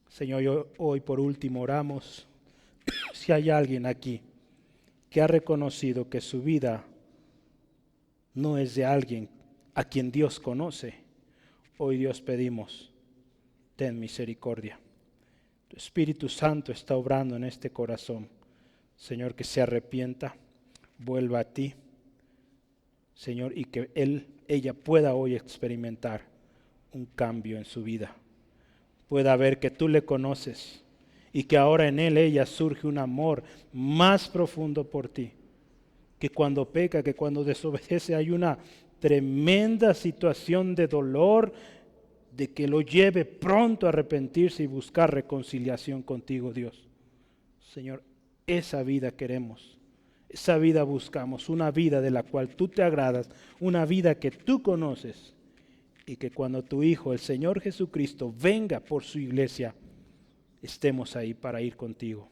A: Señor, hoy por último oramos, si hay alguien aquí que ha reconocido que su vida no es de alguien a quien Dios conoce, hoy Dios pedimos, ten misericordia. Tu Espíritu Santo está obrando en este corazón. Señor, que se arrepienta, vuelva a ti, Señor, y que ella pueda hoy experimentar un cambio en su vida. Pueda ver que tú le conoces y que ahora en ella surge un amor más profundo por ti. Que cuando peca, que cuando desobedece hay una tremenda situación de dolor, de que lo lleve pronto a arrepentirse y buscar reconciliación contigo, Dios. Señor, esa vida queremos. Esa vida buscamos, una vida de la cual tú te agradas, una vida que tú conoces y que cuando tu Hijo, el Señor Jesucristo, venga por su iglesia, estemos ahí para ir contigo.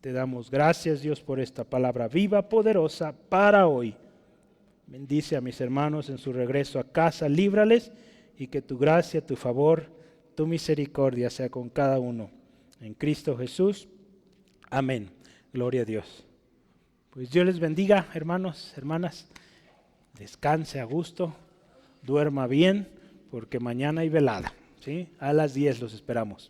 A: Te damos gracias, Dios, por esta palabra viva, poderosa para hoy. Bendice a mis hermanos en su regreso a casa, líbrales y que tu gracia, tu favor, tu misericordia sea con cada uno. En Cristo Jesús. Amén. Gloria a Dios. Pues Dios les bendiga, hermanos, hermanas. Descanse a gusto, duerma bien, porque mañana hay velada, ¿sí? A las 10 los esperamos.